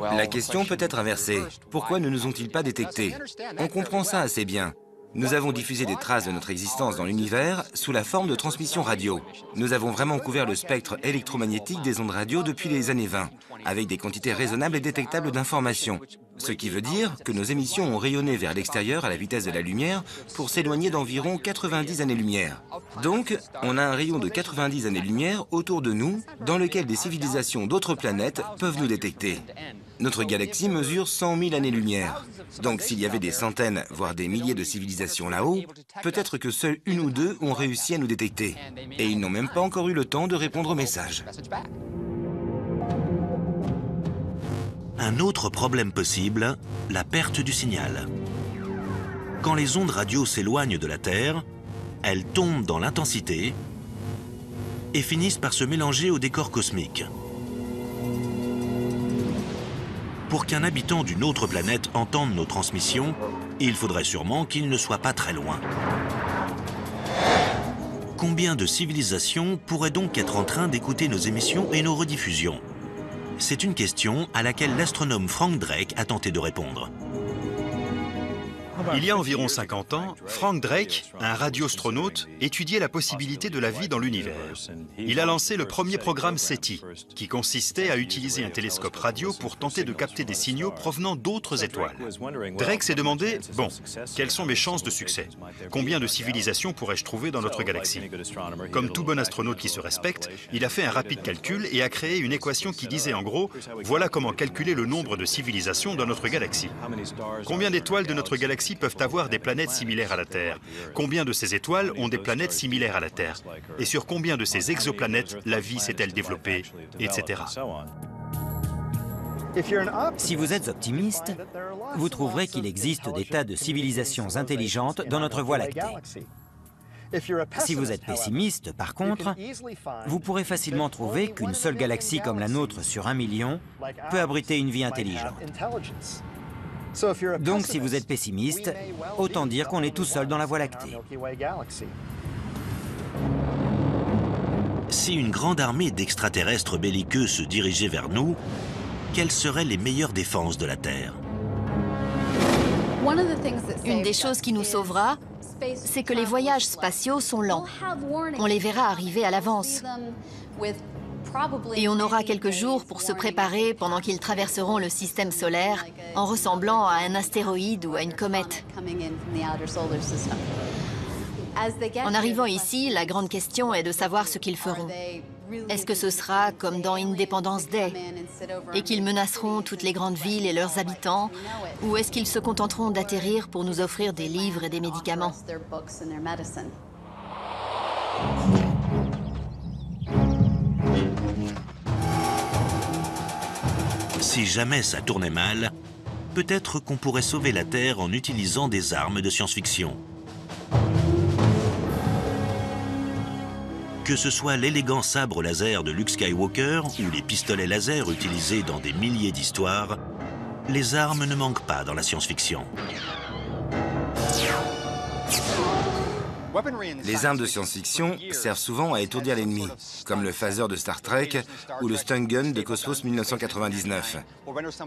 La question peut être inversée. Pourquoi ne nous ont-ils pas détectés? On comprend ça assez bien. Nous avons diffusé des traces de notre existence dans l'univers sous la forme de transmission radio. Nous avons vraiment couvert le spectre électromagnétique des ondes radio depuis les années 20, avec des quantités raisonnables et détectables d'informations. Ce qui veut dire que nos émissions ont rayonné vers l'extérieur à la vitesse de la lumière pour s'éloigner d'environ 90 années-lumière. Donc, on a un rayon de 90 années-lumière autour de nous, dans lequel des civilisations d'autres planètes peuvent nous détecter. Notre galaxie mesure 100 000 années-lumière. Donc s'il y avait des centaines, voire des milliers de civilisations là-haut, peut-être que seules une ou deux ont réussi à nous détecter. Et ils n'ont même pas encore eu le temps de répondre au message. Un autre problème possible, la perte du signal. Quand les ondes radio s'éloignent de la Terre, elles tombent dans l'intensité et finissent par se mélanger au décor cosmique. Pour qu'un habitant d'une autre planète entende nos transmissions, il faudrait sûrement qu'il ne soit pas très loin. Combien de civilisations pourraient donc être en train d'écouter nos émissions et nos rediffusions? C'est une question à laquelle l'astronome Frank Drake a tenté de répondre. Il y a environ 50 ans, Frank Drake, un radioastronaute, étudiait la possibilité de la vie dans l'univers. Il a lancé le premier programme SETI, qui consistait à utiliser un télescope radio pour tenter de capter des signaux provenant d'autres étoiles. Drake s'est demandé, bon, quelles sont mes chances de succès? Combien de civilisations pourrais-je trouver dans notre galaxie? Comme tout bon astronaute qui se respecte, il a fait un rapide calcul et a créé une équation qui disait en gros, voilà comment calculer le nombre de civilisations dans notre galaxie. Combien d'étoiles de notre galaxie peuvent avoir des planètes similaires à la Terre? Combien de ces étoiles ont des planètes similaires à la Terre? Et sur combien de ces exoplanètes la vie s'est-elle développée, etc. Si vous êtes optimiste, vous trouverez qu'il existe des tas de civilisations intelligentes dans notre Voie lactée. Si vous êtes pessimiste, par contre, vous pourrez facilement trouver qu'une seule galaxie comme la nôtre sur 1 million peut abriter une vie intelligente. Donc, si vous êtes pessimiste, autant dire qu'on est tout seul dans la Voie lactée. Si une grande armée d'extraterrestres belliqueux se dirigeait vers nous, quelles seraient les meilleures défenses de la Terre? Une des choses qui nous sauvera, c'est que les voyages spatiaux sont lents. On les verra arriver à l'avance. Et on aura quelques jours pour se préparer pendant qu'ils traverseront le système solaire en ressemblant à un astéroïde ou à une comète. En arrivant ici, la grande question est de savoir ce qu'ils feront. Est-ce que ce sera comme dans Independence Day et qu'ils menaceront toutes les grandes villes et leurs habitants, ou est-ce qu'ils se contenteront d'atterrir pour nous offrir des livres et des médicaments? Si jamais ça tournait mal, peut-être qu'on pourrait sauver la Terre en utilisant des armes de science-fiction. Que ce soit l'élégant sabre laser de Luke Skywalker ou les pistolets laser utilisés dans des milliers d'histoires, les armes ne manquent pas dans la science-fiction. Les armes de science-fiction servent souvent à étourdir l'ennemi, comme le phaser de Star Trek ou le stun gun de Cosmos 1999.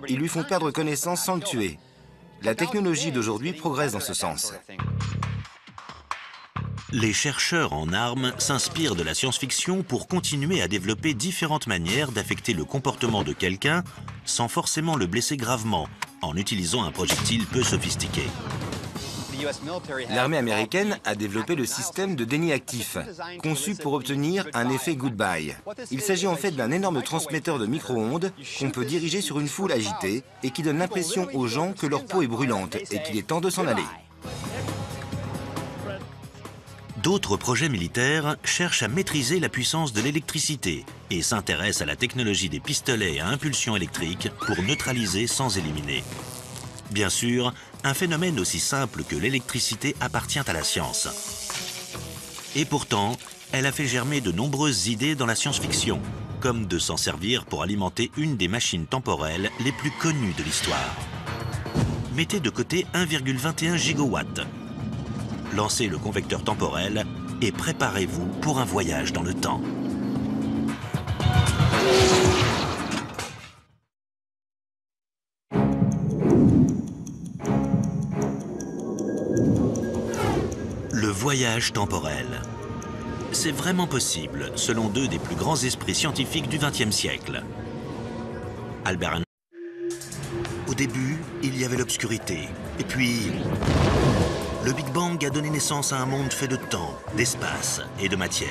Ils lui font perdre connaissance sans le tuer. La technologie d'aujourd'hui progresse dans ce sens. Les chercheurs en armes s'inspirent de la science-fiction pour continuer à développer différentes manières d'affecter le comportement de quelqu'un sans forcément le blesser gravement, en utilisant un projectile peu sophistiqué. L'armée américaine a développé le système de déni actif, conçu pour obtenir un effet goodbye. Il s'agit en fait d'un énorme transmetteur de micro-ondes qu'on peut diriger sur une foule agitée et qui donne l'impression aux gens que leur peau est brûlante et qu'il est temps de s'en aller. D'autres projets militaires cherchent à maîtriser la puissance de l'électricité et s'intéressent à la technologie des pistolets à impulsion électrique pour neutraliser sans éliminer. Bien sûr, un phénomène aussi simple que l'électricité appartient à la science. Et pourtant, elle a fait germer de nombreuses idées dans la science-fiction, comme de s'en servir pour alimenter une des machines temporelles les plus connues de l'histoire. mettez de côté 1,21 gigawatts. Lancez le convecteur temporel et préparez-vous pour un voyage dans le temps. Le voyage temporel. C'est vraiment possible, selon deux des plus grands esprits scientifiques du XXe siècle. Albert Einstein. Au début, il y avait l'obscurité. Et puis, le Big Bang a donné naissance à un monde fait de temps, d'espace et de matière.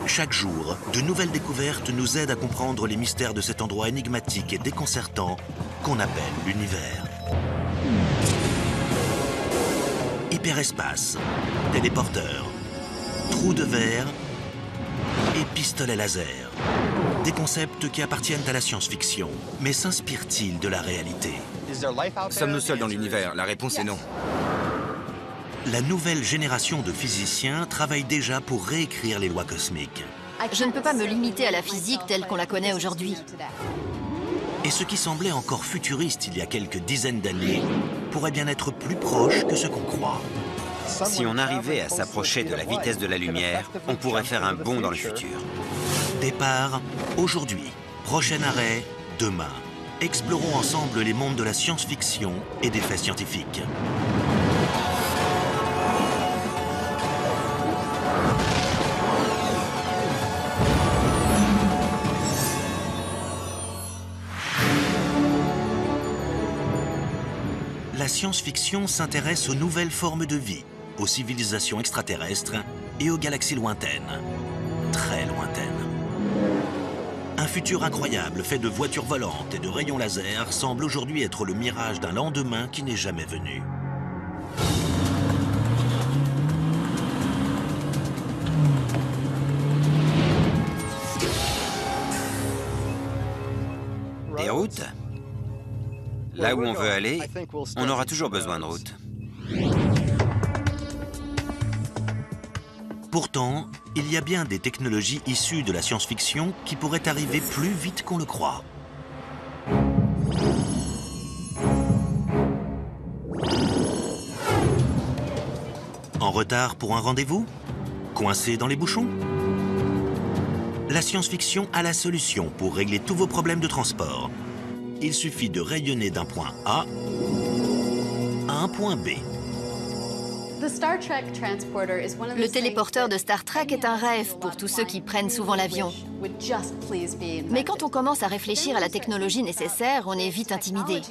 Chaque jour, de nouvelles découvertes nous aident à comprendre les mystères de cet endroit énigmatique et déconcertant qu'on appelle l'univers. Hyperespace, téléporteur, trous de verre et pistolet laser. Des concepts qui appartiennent à la science-fiction, mais s'inspirent-ils de la réalité? Sommes-nous seuls dans l'univers? La réponse est non. La nouvelle génération de physiciens travaille déjà pour réécrire les lois cosmiques. Je ne peux pas me limiter à la physique telle qu'on la connaît aujourd'hui. Et ce qui semblait encore futuriste il y a quelques dizaines d'années pourrait bien être plus proche que ce qu'on croit. Si on arrivait à s'approcher de la vitesse de la lumière, on pourrait faire un bond dans le futur. Départ aujourd'hui. Prochain arrêt, demain. Explorons ensemble les mondes de la science-fiction et des faits scientifiques. La science-fiction s'intéresse aux nouvelles formes de vie, aux civilisations extraterrestres et aux galaxies lointaines. Très lointaines. Un futur incroyable fait de voitures volantes et de rayons laser semble aujourd'hui être le mirage d'un lendemain qui n'est jamais venu. Des routes? Là où on veut aller, on aura toujours besoin de routes. Pourtant, il y a bien des technologies issues de la science-fiction qui pourraient arriver plus vite qu'on le croit. En retard pour un rendez-vous? Coincé dans les bouchons? La science-fiction a la solution pour régler tous vos problèmes de transport. Il suffit de rayonner d'un point A à un point B. Le téléporteur de Star Trek est un rêve pour tous ceux qui prennent souvent l'avion. Mais quand on commence à réfléchir à la technologie nécessaire, on est vite intimidé.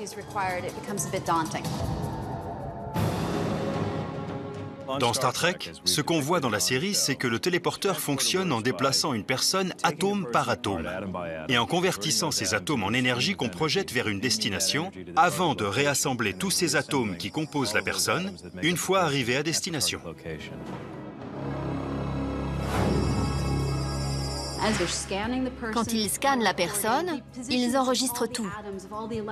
Dans Star Trek, ce qu'on voit dans la série, c'est que le téléporteur fonctionne en déplaçant une personne atome par atome et en convertissant ces atomes en énergie qu'on projette vers une destination avant de réassembler tous ces atomes qui composent la personne une fois arrivé à destination. Quand ils scannent la personne, ils enregistrent tout.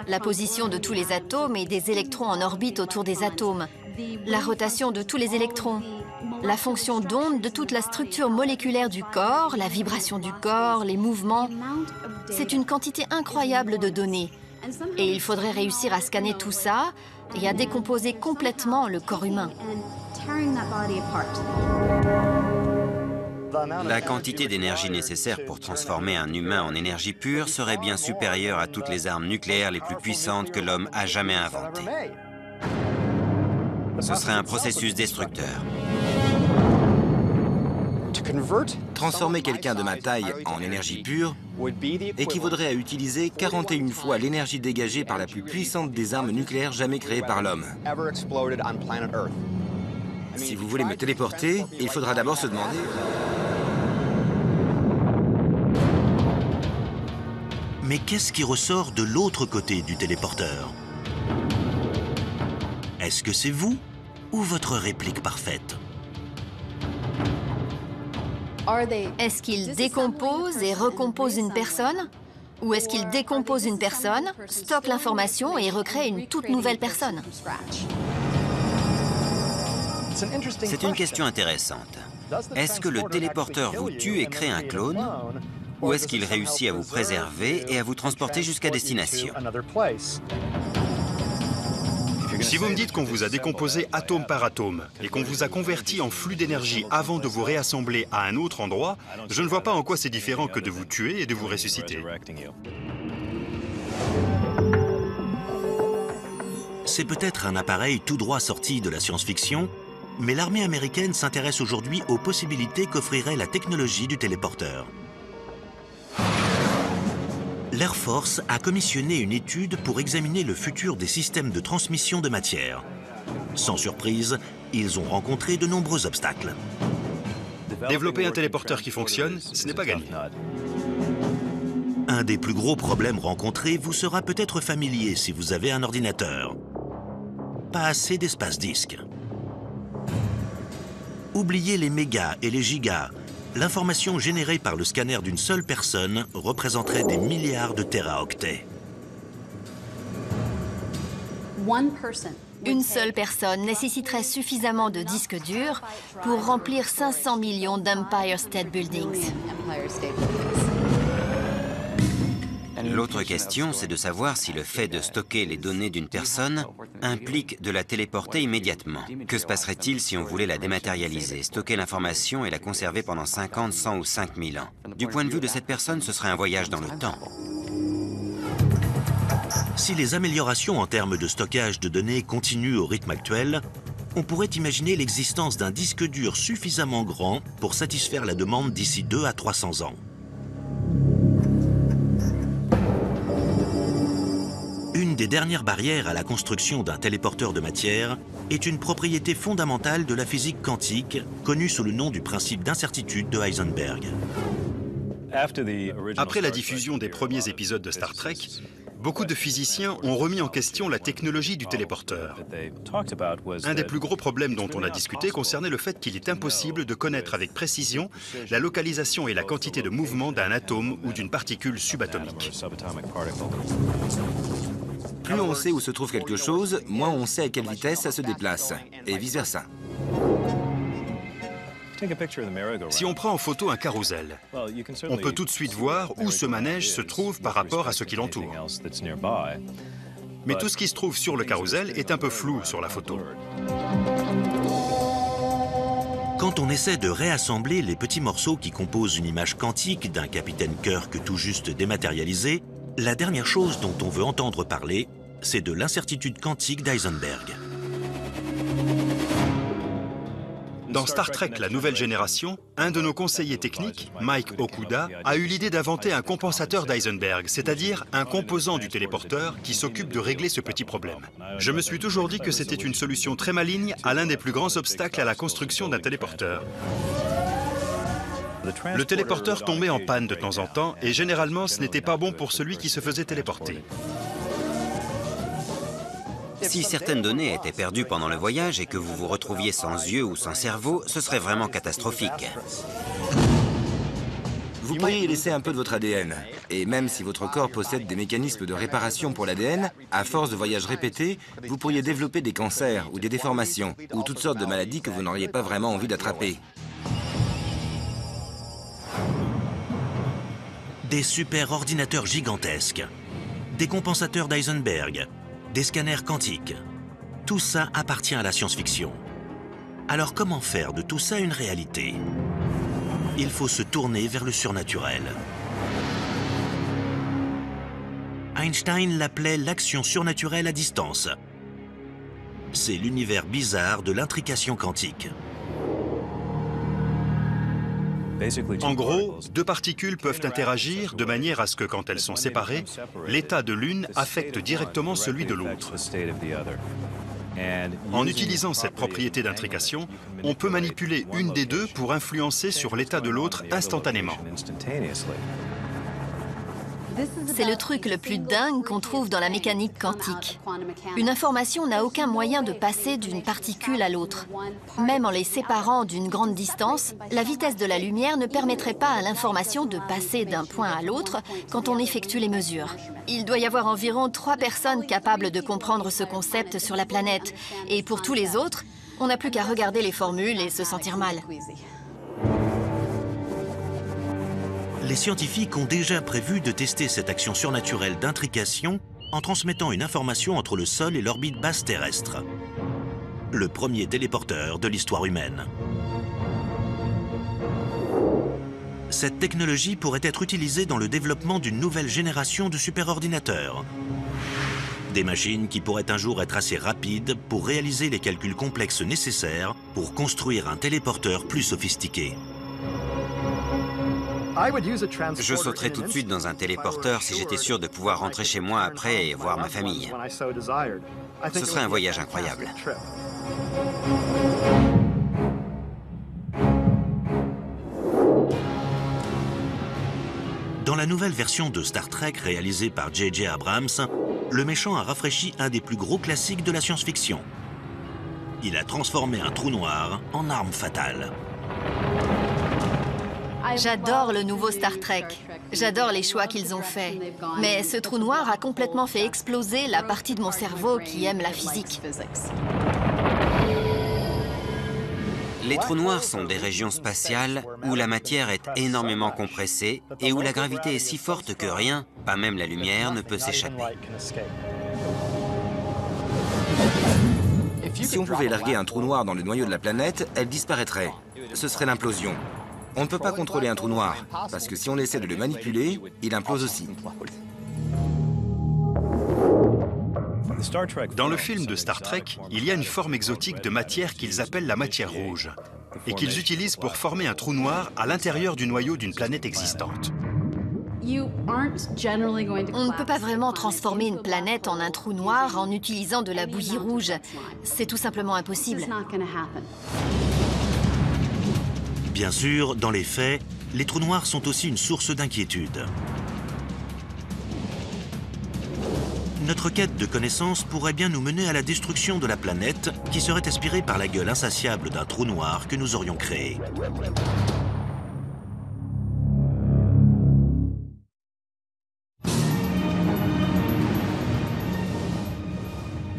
La position de tous les atomes et des électrons en orbite autour des atomes, la rotation de tous les électrons, la fonction d'onde de toute la structure moléculaire du corps, la vibration du corps, les mouvements. C'est une quantité incroyable de données. Et il faudrait réussir à scanner tout ça et à décomposer complètement le corps humain. La quantité d'énergie nécessaire pour transformer un humain en énergie pure serait bien supérieure à toutes les armes nucléaires les plus puissantes que l'homme a jamais inventées. Ce serait un processus destructeur. Transformer quelqu'un de ma taille en énergie pure équivaudrait à utiliser 41 fois l'énergie dégagée par la plus puissante des armes nucléaires jamais créées par l'homme. Si vous voulez me téléporter, il faudra d'abord se demander... Mais qu'est-ce qui ressort de l'autre côté du téléporteur? Est-ce que c'est vous ou votre réplique parfaite? Est-ce qu'il décompose et recompose une personne? Ou est-ce qu'il décompose une personne, stocke l'information et recrée une toute nouvelle personne? C'est une question intéressante. Est-ce que le téléporteur vous tue et crée un clone? Ou est-ce qu'il réussit à vous préserver et à vous transporter jusqu'à destination? Si vous me dites qu'on vous a décomposé atome par atome et qu'on vous a converti en flux d'énergie avant de vous réassembler à un autre endroit, je ne vois pas en quoi c'est différent que de vous tuer et de vous ressusciter. C'est peut-être un appareil tout droit sorti de la science-fiction, mais l'armée américaine s'intéresse aujourd'hui aux possibilités qu'offrirait la technologie du téléporteur. L'Air Force a commissionné une étude pour examiner le futur des systèmes de transmission de matière. Sans surprise, ils ont rencontré de nombreux obstacles. Développer un téléporteur qui fonctionne, ce n'est pas gagné. Un des plus gros problèmes rencontrés vous sera peut-être familier si vous avez un ordinateur. Pas assez d'espace disque. Oubliez les mégas et les gigas. L'information générée par le scanner d'une seule personne représenterait des milliards de téraoctets. Une seule personne nécessiterait suffisamment de disques durs pour remplir 500 millions d'Empire State Buildings. L'autre question, c'est de savoir si le fait de stocker les données d'une personne implique de la téléporter immédiatement. Que se passerait-il si on voulait la dématérialiser, stocker l'information et la conserver pendant 50, 100 ou 5000 ans? Du point de vue de cette personne, ce serait un voyage dans le temps. Si les améliorations en termes de stockage de données continuent au rythme actuel, on pourrait imaginer l'existence d'un disque dur suffisamment grand pour satisfaire la demande d'ici 2 à 300 ans. Une des dernières barrières à la construction d'un téléporteur de matière est une propriété fondamentale de la physique quantique, connue sous le nom du principe d'incertitude de Heisenberg. Après la diffusion des premiers épisodes de Star Trek, beaucoup de physiciens ont remis en question la technologie du téléporteur. Un des plus gros problèmes dont on a discuté concernait le fait qu'il est impossible de connaître avec précision la localisation et la quantité de mouvement d'un atome ou d'une particule subatomique. Plus on sait où se trouve quelque chose, moins on sait à quelle vitesse ça se déplace, et vice-versa. Si on prend en photo un carrousel, on peut tout de suite voir où ce manège se trouve par rapport à ce qui l'entoure. Mais tout ce qui se trouve sur le carrousel est un peu flou sur la photo. Quand on essaie de réassembler les petits morceaux qui composent une image quantique d'un capitaine Kirk tout juste dématérialisé, la dernière chose dont on veut entendre parler, c'est de l'incertitude quantique d'Heisenberg. Dans Star Trek, la nouvelle génération, un de nos conseillers techniques, Mike Okuda, a eu l'idée d'inventer un compensateur d'Heisenberg, c'est-à-dire un composant du téléporteur qui s'occupe de régler ce petit problème. Je me suis toujours dit que c'était une solution très maligne à l'un des plus grands obstacles à la construction d'un téléporteur. Le téléporteur tombait en panne de temps en temps et généralement ce n'était pas bon pour celui qui se faisait téléporter. Si certaines données étaient perdues pendant le voyage et que vous vous retrouviez sans yeux ou sans cerveau, ce serait vraiment catastrophique. Vous pourriez y laisser un peu de votre ADN. Et même si votre corps possède des mécanismes de réparation pour l'ADN, à force de voyages répétés, vous pourriez développer des cancers ou des déformations, ou toutes sortes de maladies que vous n'auriez pas vraiment envie d'attraper. Des super-ordinateurs gigantesques, des compensateurs d'Heisenberg, des scanners quantiques. Tout ça appartient à la science-fiction. Alors comment faire de tout ça une réalité? Il faut se tourner vers le surnaturel. Einstein l'appelait l'action surnaturelle à distance. C'est l'univers bizarre de l'intrication quantique. En gros, deux particules peuvent interagir de manière à ce que, quand elles sont séparées, l'état de l'une affecte directement celui de l'autre. En utilisant cette propriété d'intrication, on peut manipuler une des deux pour influencer sur l'état de l'autre instantanément. C'est le truc le plus dingue qu'on trouve dans la mécanique quantique. Une information n'a aucun moyen de passer d'une particule à l'autre. Même en les séparant d'une grande distance, la vitesse de la lumière ne permettrait pas à l'information de passer d'un point à l'autre quand on effectue les mesures. Il doit y avoir environ 3 personnes capables de comprendre ce concept sur la planète. Et pour tous les autres, on n'a plus qu'à regarder les formules et se sentir mal. Les scientifiques ont déjà prévu de tester cette action surnaturelle d'intrication en transmettant une information entre le sol et l'orbite basse terrestre. Le premier téléporteur de l'histoire humaine. Cette technologie pourrait être utilisée dans le développement d'une nouvelle génération de superordinateurs. Des machines qui pourraient un jour être assez rapides pour réaliser les calculs complexes nécessaires pour construire un téléporteur plus sophistiqué. Je sauterais tout de suite dans un téléporteur si j'étais sûr de pouvoir rentrer chez moi après et voir ma famille. Ce serait un voyage incroyable. Dans la nouvelle version de Star Trek réalisée par J.J. Abrams, le méchant a rafraîchi un des plus gros classiques de la science-fiction. Il a transformé un trou noir en arme fatale. J'adore le nouveau Star Trek. J'adore les choix qu'ils ont faits. Mais ce trou noir a complètement fait exploser la partie de mon cerveau qui aime la physique. Les trous noirs sont des régions spatiales où la matière est énormément compressée et où la gravité est si forte que rien, pas même la lumière, ne peut s'échapper. Si on pouvait larguer un trou noir dans le noyau de la planète, elle disparaîtrait. Ce serait l'implosion. On ne peut pas contrôler un trou noir, parce que si on essaie de le manipuler, il implose aussi. Dans le film de Star Trek, il y a une forme exotique de matière qu'ils appellent la matière rouge, et qu'ils utilisent pour former un trou noir à l'intérieur du noyau d'une planète existante. On ne peut pas vraiment transformer une planète en un trou noir en utilisant de la bouillie rouge. C'est tout simplement impossible. Bien sûr, dans les faits, les trous noirs sont aussi une source d'inquiétude. Notre quête de connaissances pourrait bien nous mener à la destruction de la planète qui serait aspirée par la gueule insatiable d'un trou noir que nous aurions créé.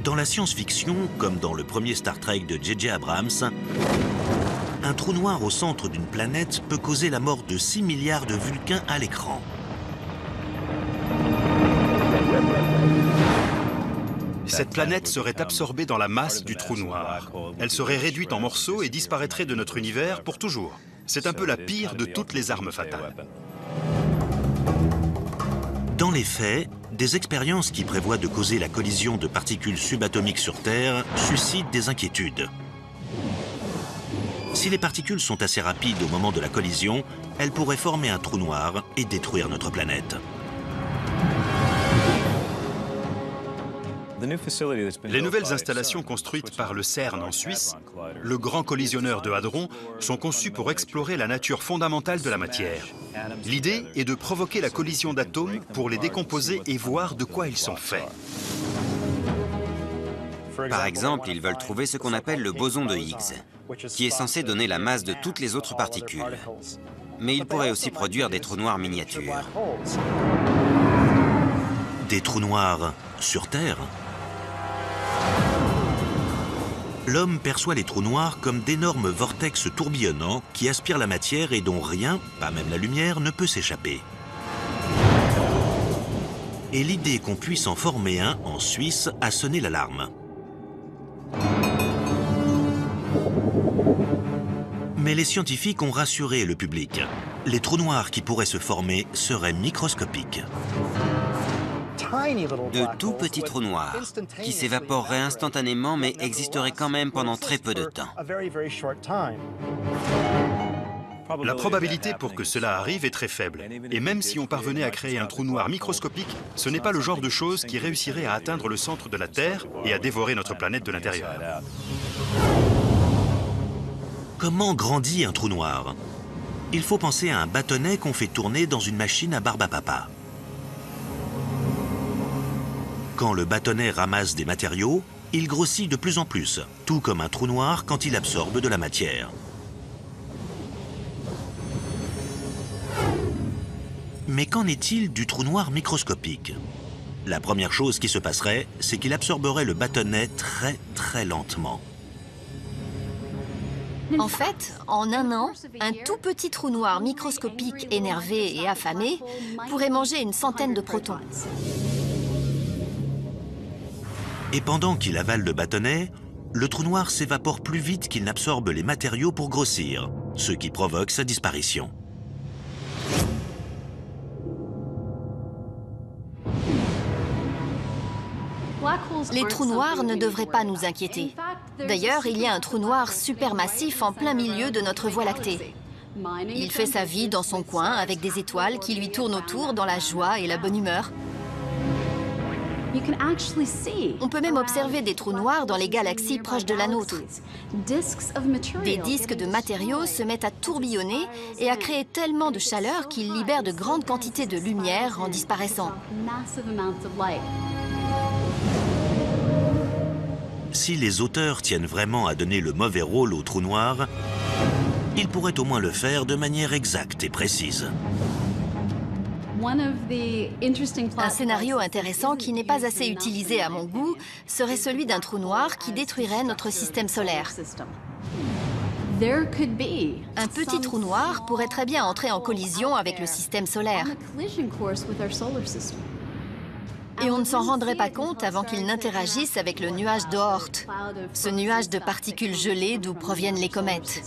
Dans la science-fiction, comme dans le premier Star Trek de J.J. Abrams, un trou noir au centre d'une planète peut causer la mort de 6 milliards de Vulcains à l'écran. Cette planète serait absorbée dans la masse du trou noir. Elle serait réduite en morceaux et disparaîtrait de notre univers pour toujours. C'est un peu la pire de toutes les armes fatales. Dans les faits, des expériences qui prévoient de causer la collision de particules subatomiques sur Terre suscitent des inquiétudes. Si les particules sont assez rapides au moment de la collision, elles pourraient former un trou noir et détruire notre planète. Les nouvelles installations construites par le CERN en Suisse, le grand collisionneur de hadrons, sont conçues pour explorer la nature fondamentale de la matière. L'idée est de provoquer la collision d'atomes pour les décomposer et voir de quoi ils sont faits. Par exemple, ils veulent trouver ce qu'on appelle le boson de Higgs, qui est censé donner la masse de toutes les autres particules. Mais ils pourraient aussi produire des trous noirs miniatures. Des trous noirs sur Terre? L'homme perçoit les trous noirs comme d'énormes vortex tourbillonnants qui aspirent la matière et dont rien, pas même la lumière, ne peut s'échapper. Et l'idée qu'on puisse en former un en Suisse a sonné l'alarme. Mais les scientifiques ont rassuré le public. Les trous noirs qui pourraient se former seraient microscopiques. De tout petits trous noirs qui s'évaporeraient instantanément mais existeraient quand même pendant très peu de temps. La probabilité pour que cela arrive est très faible. Et même si on parvenait à créer un trou noir microscopique, ce n'est pas le genre de chose qui réussirait à atteindre le centre de la Terre et à dévorer notre planète de l'intérieur. Comment grandit un trou noir? Il faut penser à un bâtonnet qu'on fait tourner dans une machine à barbe à papa. Quand le bâtonnet ramasse des matériaux, il grossit de plus en plus, tout comme un trou noir quand il absorbe de la matière. Mais qu'en est-il du trou noir microscopique? La première chose qui se passerait, c'est qu'il absorberait le bâtonnet très lentement. En fait, en un an, un tout petit trou noir microscopique énervé et affamé pourrait manger une centaine de protons. Et pendant qu'il avale le bâtonnet, le trou noir s'évapore plus vite qu'il n'absorbe les matériaux pour grossir, ce qui provoque sa disparition. Les trous noirs ne devraient pas nous inquiéter. D'ailleurs, il y a un trou noir supermassif en plein milieu de notre Voie lactée. Il fait sa vie dans son coin avec des étoiles qui lui tournent autour dans la joie et la bonne humeur. On peut même observer des trous noirs dans les galaxies proches de la nôtre. Des disques de matériaux se mettent à tourbillonner et à créer tellement de chaleur qu'ils libèrent de grandes quantités de lumière en disparaissant. Si les auteurs tiennent vraiment à donner le mauvais rôle au trou noir, ils pourraient au moins le faire de manière exacte et précise. Un scénario intéressant qui n'est pas assez utilisé à mon goût serait celui d'un trou noir qui détruirait notre système solaire. Un petit trou noir pourrait très bien entrer en collision avec le système solaire. Et on ne s'en rendrait pas compte avant qu'il n'interagisse avec le nuage d'Oort, ce nuage de particules gelées d'où proviennent les comètes.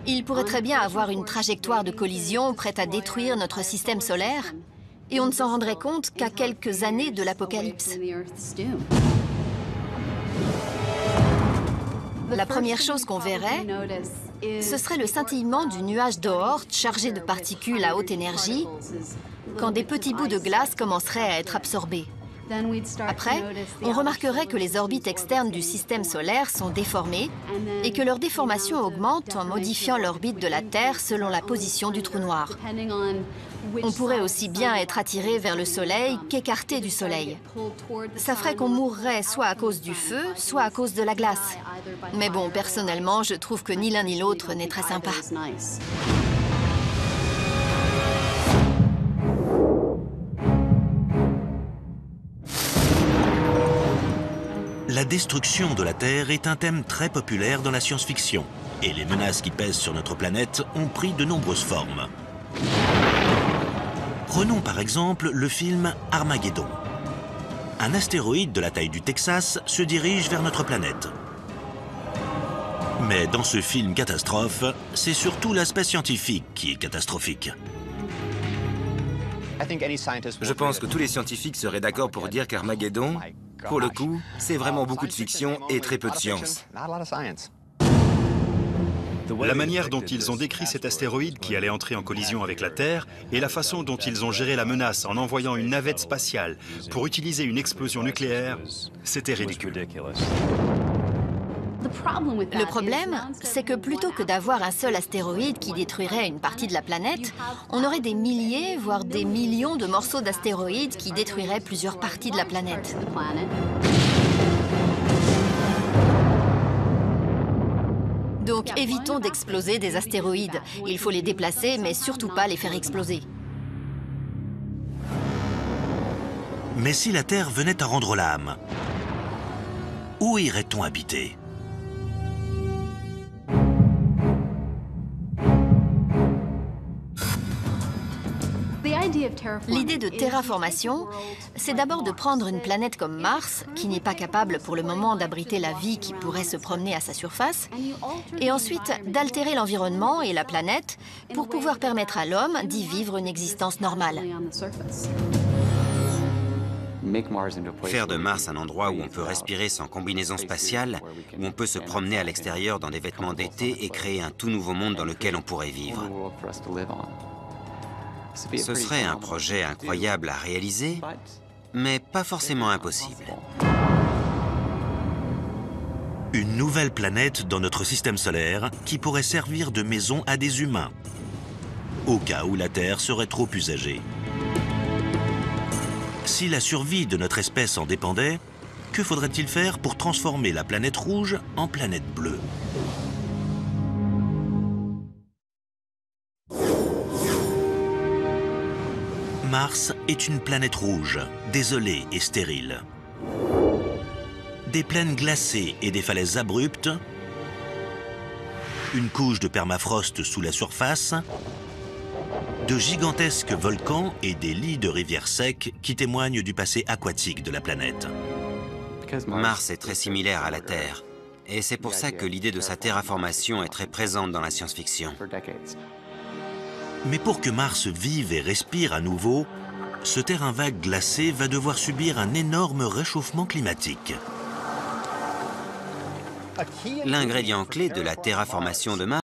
Il pourrait très bien avoir une trajectoire de collision prête à détruire notre système solaire, et on ne s'en rendrait compte qu'à quelques années de l'apocalypse. La première chose qu'on verrait, ce serait le scintillement du nuage d'Oort chargé de particules à haute énergie, quand des petits bouts de glace commenceraient à être absorbés. Après, on remarquerait que les orbites externes du système solaire sont déformées et que leur déformation augmente en modifiant l'orbite de la Terre selon la position du trou noir. On pourrait aussi bien être attiré vers le Soleil qu'écarté du Soleil. Ça ferait qu'on mourrait soit à cause du feu, soit à cause de la glace. Mais bon, personnellement, je trouve que ni l'un ni l'autre n'est très sympa. La destruction de la Terre est un thème très populaire dans la science-fiction, et les menaces qui pèsent sur notre planète ont pris de nombreuses formes. Prenons par exemple le film Armageddon. Un astéroïde de la taille du Texas se dirige vers notre planète. Mais dans ce film catastrophe, c'est surtout l'aspect scientifique qui est catastrophique. Je pense que tous les scientifiques seraient d'accord pour dire qu'Armageddon, pour le coup, c'est vraiment beaucoup de fiction et très peu de science. La manière dont ils ont décrit cet astéroïde qui allait entrer en collision avec la Terre et la façon dont ils ont géré la menace en envoyant une navette spatiale pour utiliser une explosion nucléaire, c'était ridicule. Le problème, c'est que plutôt que d'avoir un seul astéroïde qui détruirait une partie de la planète, on aurait des milliers, voire des millions de morceaux d'astéroïdes qui détruiraient plusieurs parties de la planète. Donc évitons d'exploser des astéroïdes. Il faut les déplacer, mais surtout pas les faire exploser. Mais si la Terre venait à rendre l'âme, où irait-on habiter ? L'idée de terraformation, c'est d'abord de prendre une planète comme Mars, qui n'est pas capable pour le moment d'abriter la vie qui pourrait se promener à sa surface, et ensuite d'altérer l'environnement et la planète pour pouvoir permettre à l'homme d'y vivre une existence normale. Faire de Mars un endroit où on peut respirer sans combinaison spatiale, où on peut se promener à l'extérieur dans des vêtements d'été et créer un tout nouveau monde dans lequel on pourrait vivre. Ce serait un projet incroyable à réaliser, mais pas forcément impossible. Une nouvelle planète dans notre système solaire qui pourrait servir de maison à des humains, au cas où la Terre serait trop usagée. Si la survie de notre espèce en dépendait, que faudrait-il faire pour transformer la planète rouge en planète bleue ? Mars est une planète rouge, désolée et stérile. Des plaines glacées et des falaises abruptes, une couche de permafrost sous la surface, de gigantesques volcans et des lits de rivières secs qui témoignent du passé aquatique de la planète. Mars est très similaire à la Terre, et c'est pour ça que l'idée de sa terraformation est très présente dans la science-fiction. Mais pour que Mars vive et respire à nouveau, ce terrain vague glacé va devoir subir un énorme réchauffement climatique. L'ingrédient clé de la terraformation de Mars